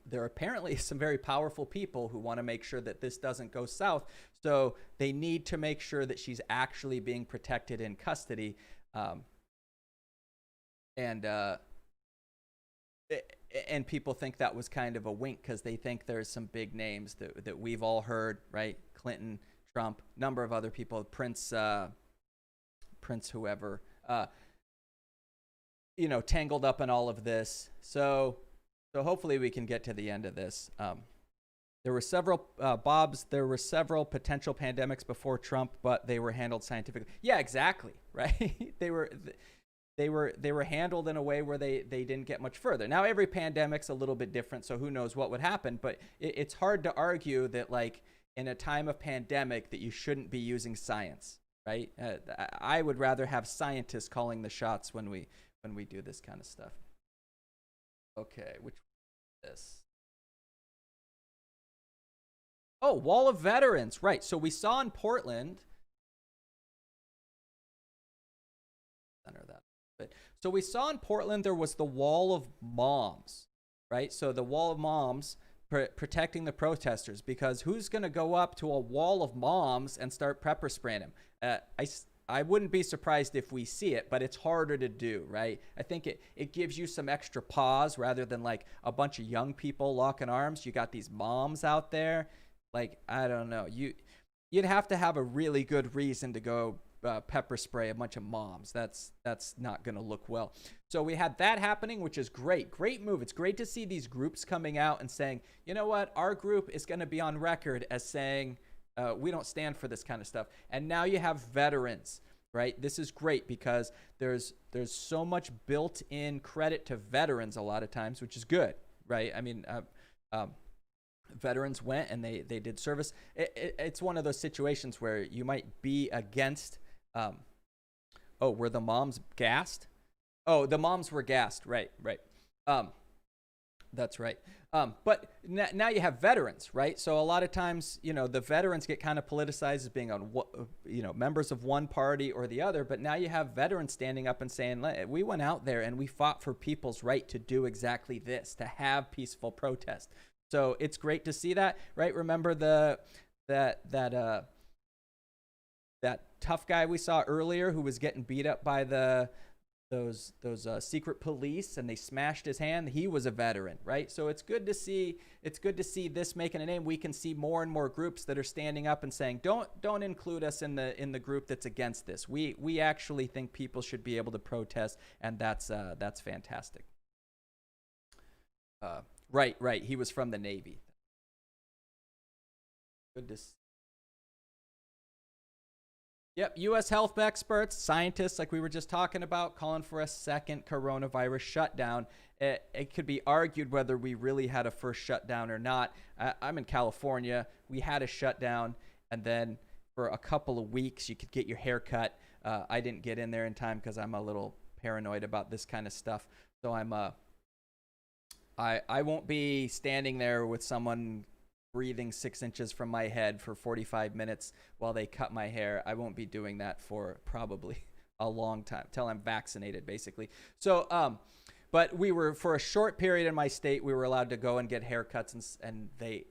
there are apparently some very powerful people who want to make sure that this doesn't go south. So they need to make sure that she's actually being protected in custody. And people think that was kind of a wink because they think there's some big names that we've all heard, right? Clinton, Trump, number of other people, Prince whoever, tangled up in all of this. So hopefully we can get to the end of this. There were several there were several potential pandemics before Trump, but they were handled scientifically. Yeah, exactly, right? They were handled in a way where they didn't get much further. Now every pandemic's a little bit different, so who knows what would happen, but it's hard to argue that, like, in a time of pandemic, that you shouldn't be using science, right? I would rather have scientists calling the shots when we do this kind of stuff. Okay, which one is this? Oh, Wall of Veterans, right? So we saw in Portland. Center that. So we saw in Portland there was the Wall of Moms, right? So the Wall of Moms protecting the protesters, because who's going to go up to a wall of moms and start pepper spraying them? I wouldn't be surprised if we see it, but it's harder to do, right? I think it gives you some extra pause rather than like a bunch of young people locking arms. You got these moms out there. Like, I don't know. You'd have to have a really good reason to go pepper spray a bunch of moms. That's not going to look well. So we had that happening, which is great. Great move. It's great to see these groups coming out and saying, you know what, our group is going to be on record as saying we don't stand for this kind of stuff. And now you have veterans, right? This is great because there's so much built-in credit to veterans a lot of times, which is good, right? I mean, veterans went and they did service. It's one of those situations where you might be against. Were the moms gassed? Oh, the moms were gassed. Right. That's right. But now you have veterans, right? So a lot of times, the veterans get kind of politicized as being on, members of one party or the other. But now you have veterans standing up and saying, we went out there and we fought for people's right to do exactly this, to have peaceful protest. So it's great to see that, right? Remember that tough guy we saw earlier who was getting beat up by those secret police, and they smashed his hand. He was a veteran, right? So it's good to see this making a name. We can see more and more groups that are standing up and saying, don't include us in the group that's against this. We actually think people should be able to protest, and that's fantastic. Right. He was from the Navy. Good to see. Yep, U.S. health experts, scientists, like we were just talking about, calling for a second coronavirus shutdown. It could be argued whether we really had a first shutdown or not. I'm in California. We had a shutdown, and then for a couple of weeks, you could get your hair cut. I didn't get in there in time because I'm a little paranoid about this kind of stuff. So I won't be standing there with someone breathing 6 inches from my head for 45 minutes while they cut my hair. I won't be doing that for probably a long time till I'm vaccinated, basically. So, but we were, for a short period in my state, we were allowed to go and get haircuts, and they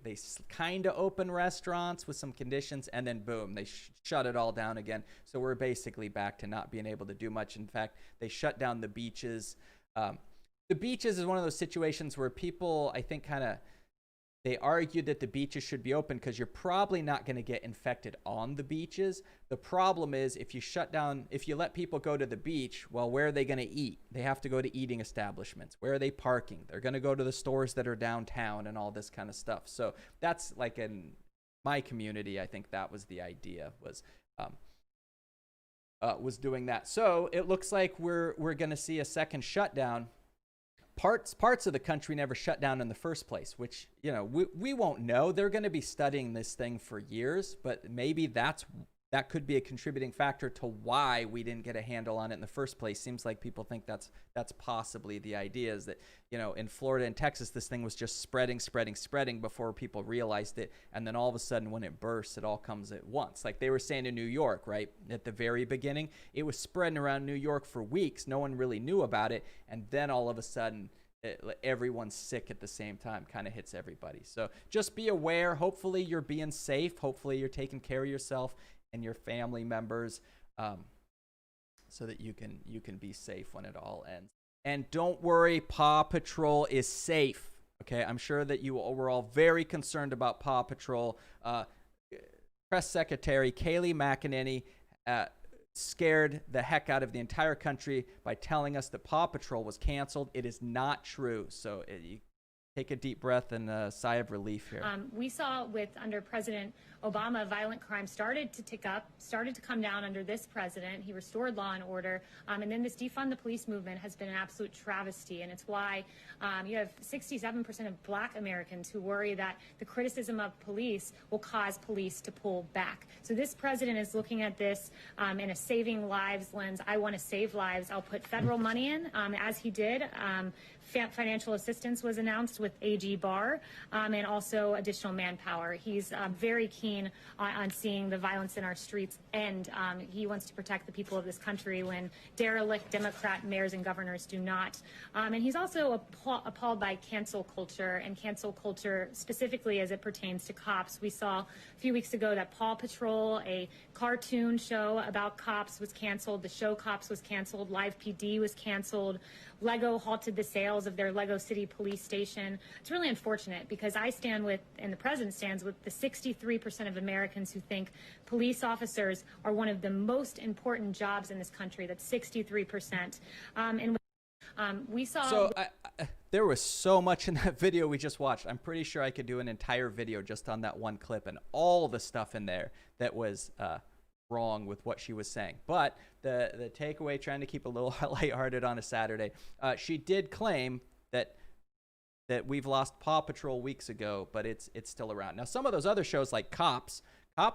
kind of open restaurants with some conditions, and then boom, they shut it all down again. So we're basically back to not being able to do much. In fact, they shut down the beaches. The beaches is one of those situations where people, I think, they argued that the beaches should be open because you're probably not going to get infected on the beaches. The problem is if you let people go to the beach, well, where are they going to eat? They have to go to eating establishments. Where are they parking? They're going to go to the stores that are downtown and all this kind of stuff. So that's like in my community, I think that was the idea, was doing that. So it looks like we're going to see a second shutdown. Parts of the country never shut down in the first place, which, we won't know. They're going to be studying this thing for years, but maybe that could be a contributing factor to why we didn't get a handle on it in the first place. Seems like people think that's possibly the idea, is that, in Florida and Texas, this thing was just spreading before people realized it. And then all of a sudden when it bursts, it all comes at once. Like they were saying in New York, right? At the very beginning, it was spreading around New York for weeks. No one really knew about it. And then all of a sudden, everyone's sick at the same time, kind of hits everybody. So just be aware. Hopefully you're being safe. Hopefully you're taking care of yourself and your family members, so that you can be safe when it all ends. And don't worry, Paw Patrol is safe. Okay, I'm sure that you were all very concerned about Paw Patrol. Press Secretary Kayleigh McEnany scared the heck out of the entire country by telling us that Paw Patrol was canceled. It is not true. So you take a deep breath and a sigh of relief here. We saw under President Obama, violent crime started to tick up, started to come down under this president. He restored law and order. And then this defund the police movement has been an absolute travesty. And it's why you have 67% of Black Americans who worry that the criticism of police will cause police to pull back. So this president is looking at this in a saving lives lens. I want to save lives. I'll put federal money in, as he did. Financial assistance was announced with AG Barr, and also additional manpower. He's very keen on seeing the violence in our streets end. He wants to protect the people of this country when derelict Democrat mayors and governors do not. And he's also appalled by cancel culture, and cancel culture specifically as it pertains to cops. We saw a few weeks ago that Paw Patrol, a cartoon show about cops, was canceled. The show Cops was canceled. Live PD was canceled. Lego halted the sales of their Lego City police station. It's really unfortunate because I stand with, and the president stands with, the 63% of Americans who think police officers are one of the most important jobs in this country. That's 63%. We saw... So there was so much in that video we just watched. I'm pretty sure I could do an entire video just on that one clip and all the stuff in there that was wrong with what she was saying. But the takeaway, trying to keep a little lighthearted on a Saturday, she did claim that we've lost Paw Patrol weeks ago, but it's still around. Now, some of those other shows like Cops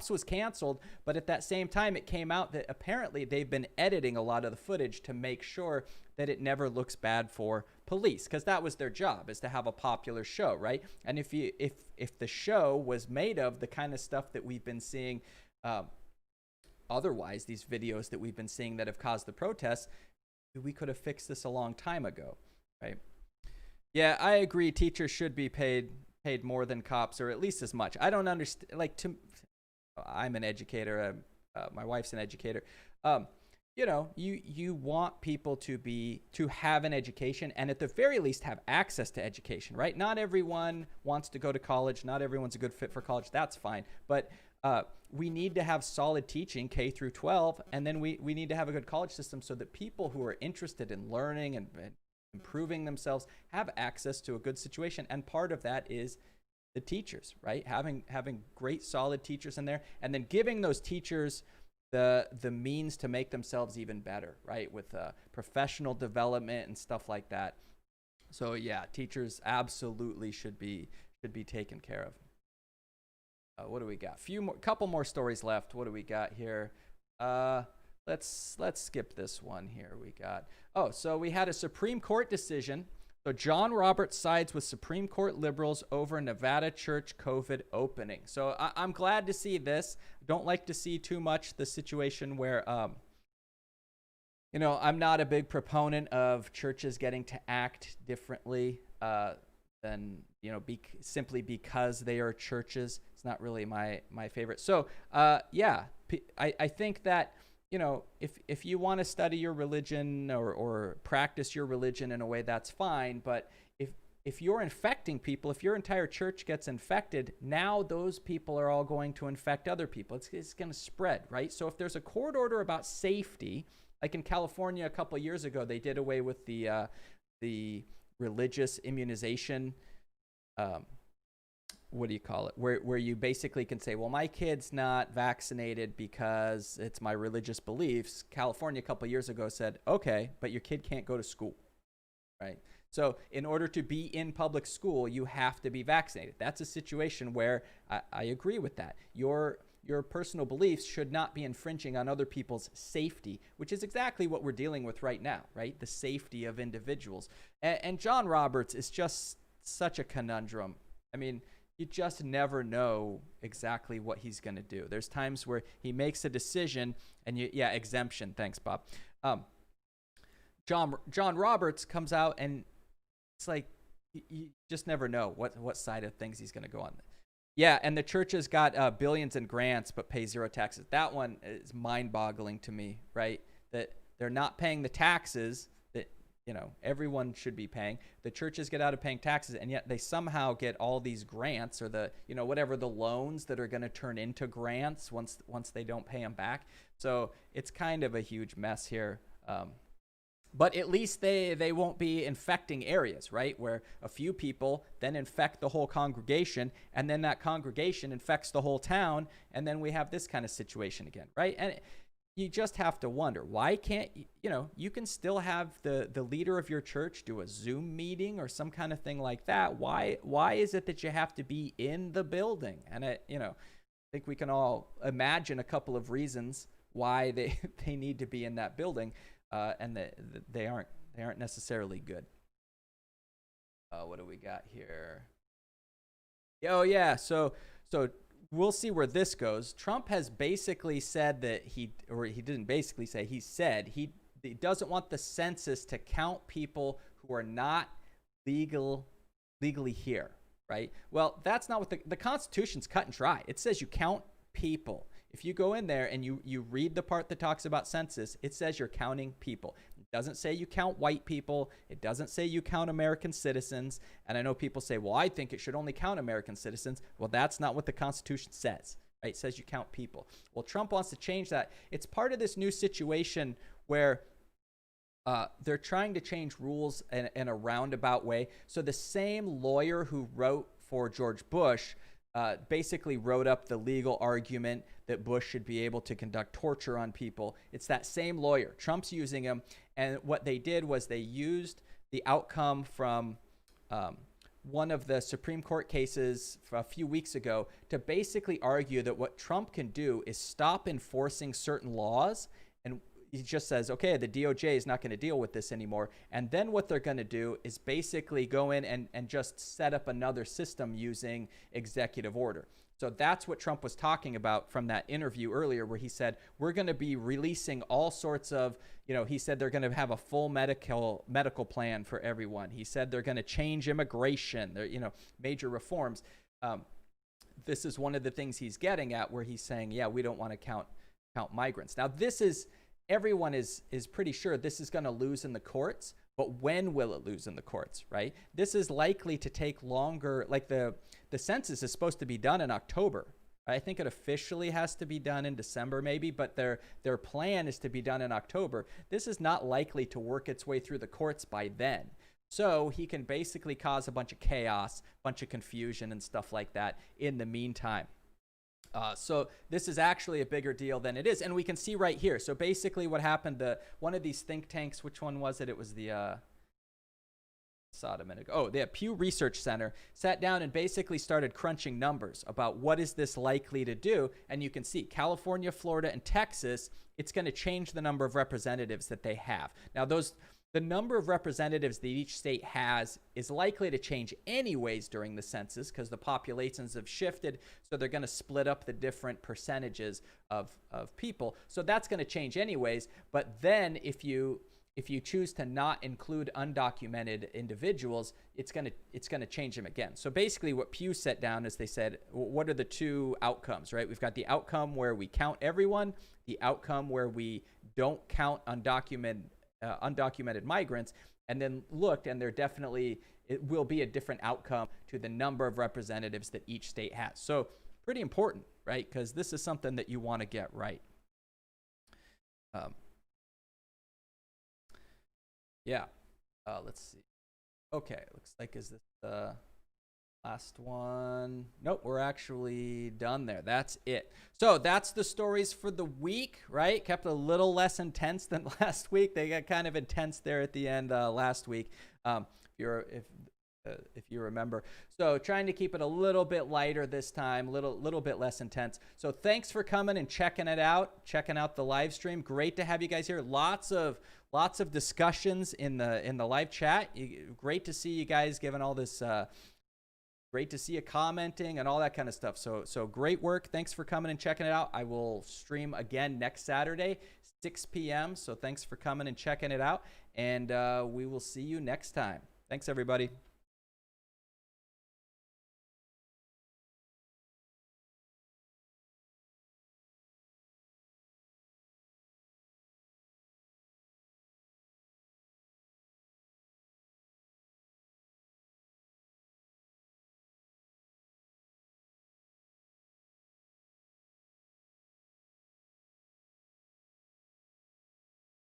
was canceled, but at that same time, it came out that apparently they've been editing a lot of the footage to make sure that it never looks bad for police, because that was their job, is to have a popular show, right? And if the show was made of the kind of stuff that we've been seeing, otherwise, these videos that we've been seeing that have caused the protests, we could have fixed this a long time ago, right? Yeah, I agree. Teachers should be paid more than cops, or at least as much. I don't understand. I'm an educator. My wife's an educator. You want people to have an education, and at the very least have access to education, right? Not everyone wants to go to college. Not everyone's a good fit for college. That's fine. But we need to have solid teaching, K through 12, and then we need to have a good college system so that people who are interested in learning and improving themselves have access to a good situation. And part of that is the teachers, right? Having great, solid teachers in there, and then giving those teachers the means to make themselves even better, right? With professional development and stuff like that. So yeah, teachers absolutely should be taken care of. What do we got? Couple more stories left. What do we got here? Let's skip this one here. So we had a Supreme Court decision So John Roberts sides with Supreme Court liberals over Nevada church COVID opening. So I'm glad to see this. Don't like to see too much the situation where, I'm not a big proponent of churches getting to act differently than, simply because they are churches. It's not really my favorite. So, I think that, if you want to study your religion or practice your religion in a way, that's fine. But if you're infecting people, if your entire church gets infected, now those people are all going to infect other people. It's going to spread, right? So if there's a court order about safety, like in California a couple of years ago, they did away with the religious immunization. What do you call it? Where you basically can say, well, my kid's not vaccinated because it's my religious beliefs. California a couple of years ago said, okay, but your kid can't go to school, right? So in order to be in public school, you have to be vaccinated. That's a situation where I agree with that. Your personal beliefs should not be infringing on other people's safety, which is exactly what we're dealing with right now, right? The safety of individuals. And John Roberts is just such a conundrum. I mean, you just never know exactly what he's going to do. There's times where he makes a decision and exemption. Thanks, Bob. John Roberts comes out and it's like, you just never know what side of things he's going to go on. Yeah, and the churches got billions in grants but pay zero taxes. That one is mind-boggling to me, right? That they're not paying the taxes that, everyone should be paying. The churches get out of paying taxes, and yet they somehow get all these grants or the, whatever the loans that are going to turn into grants once they don't pay them back. So it's kind of a huge mess here. But at least they won't be infecting areas, right? Where a few people then infect the whole congregation, and then that congregation infects the whole town, and then we have this kind of situation again, right? And you just have to wonder, why can't, you can still have the leader of your church do a Zoom meeting or some kind of thing like that. Why is it that you have to be in the building? And I think we can all imagine a couple of reasons why they need to be in that building. And they aren't necessarily good. What do we got here? Oh yeah, so we'll see where this goes. Trump has basically said that he didn't basically say, he said he doesn't want the census to count people who are not legally here, right? Well, that's not what the Constitution's cut and dry. It says you count people. If you go in there and you read the part that talks about census, it says you're counting people. It doesn't say you count white people. It doesn't say you count American citizens. And I know people say, well, I think it should only count American citizens. Well, that's not what the Constitution says, right? It says you count people. Well, Trump wants to change that. It's part of this new situation where they're trying to change rules in a roundabout way. So the same lawyer who wrote for George Bush basically wrote up the legal argument that Bush should be able to conduct torture on people. It's that same lawyer. Trump's using him. And what they did was they used the outcome from one of the Supreme Court cases a few weeks ago to basically argue that what Trump can do is stop enforcing certain laws. And he just says, okay, the DOJ is not going to deal with this anymore. And then what they're going to do is basically go in and just set up another system using executive order. So that's what Trump was talking about from that interview earlier where he said, we're going to be releasing all sorts of, he said they're going to have a full medical plan for everyone. He said they're going to change immigration, major reforms. This is one of the things he's getting at where he's saying, yeah, we don't want to count migrants. Now, everyone is pretty sure this is going to lose in the courts, but when will it lose in the courts, right? This is likely to take longer. Like the census is supposed to be done in October. I think it officially has to be done in December maybe, but their plan is to be done in October. This is not likely to work its way through the courts by then. So he can basically cause a bunch of chaos, bunch of confusion and stuff like that in the meantime. So this is actually a bigger deal than it is. And we can see right here. So basically what happened, one of these think tanks, which one was it? It was the Pew Research Center sat down and basically started crunching numbers about what is this likely to do. And you can see California, Florida, and Texas, it's going to change the number of representatives that they have. Now, those the number of representatives that each state has is likely to change anyways during the census because the populations have shifted. So they're going to split up the different percentages of people. So that's going to change anyways. But then if you choose to not include undocumented individuals, it's going to change them again. So basically what Pew set down is they said, what are the two outcomes, right? We've got the outcome where we count everyone, the outcome where we don't count undocumented migrants, and then looked, and it will be a different outcome to the number of representatives that each state has. So pretty important, right? Because this is something that you want to get right. Yeah. Let's see. Okay. Looks like, is this the last one? Nope. We're actually done there. That's it. So that's the stories for the week, right? Kept a little less intense than last week. They got kind of intense there at the end last week. If you remember. So trying to keep it a little bit lighter this time, little bit less intense. So thanks for coming and checking out the live stream. Great to have you guys here. Lots of discussions in the live chat. Great to see you guys giving all this. Great to see you commenting and all that kind of stuff. So great work. Thanks for coming and checking it out. I will stream again next Saturday, 6 p.m. So thanks for coming and checking it out. And we will see you next time. Thanks, everybody.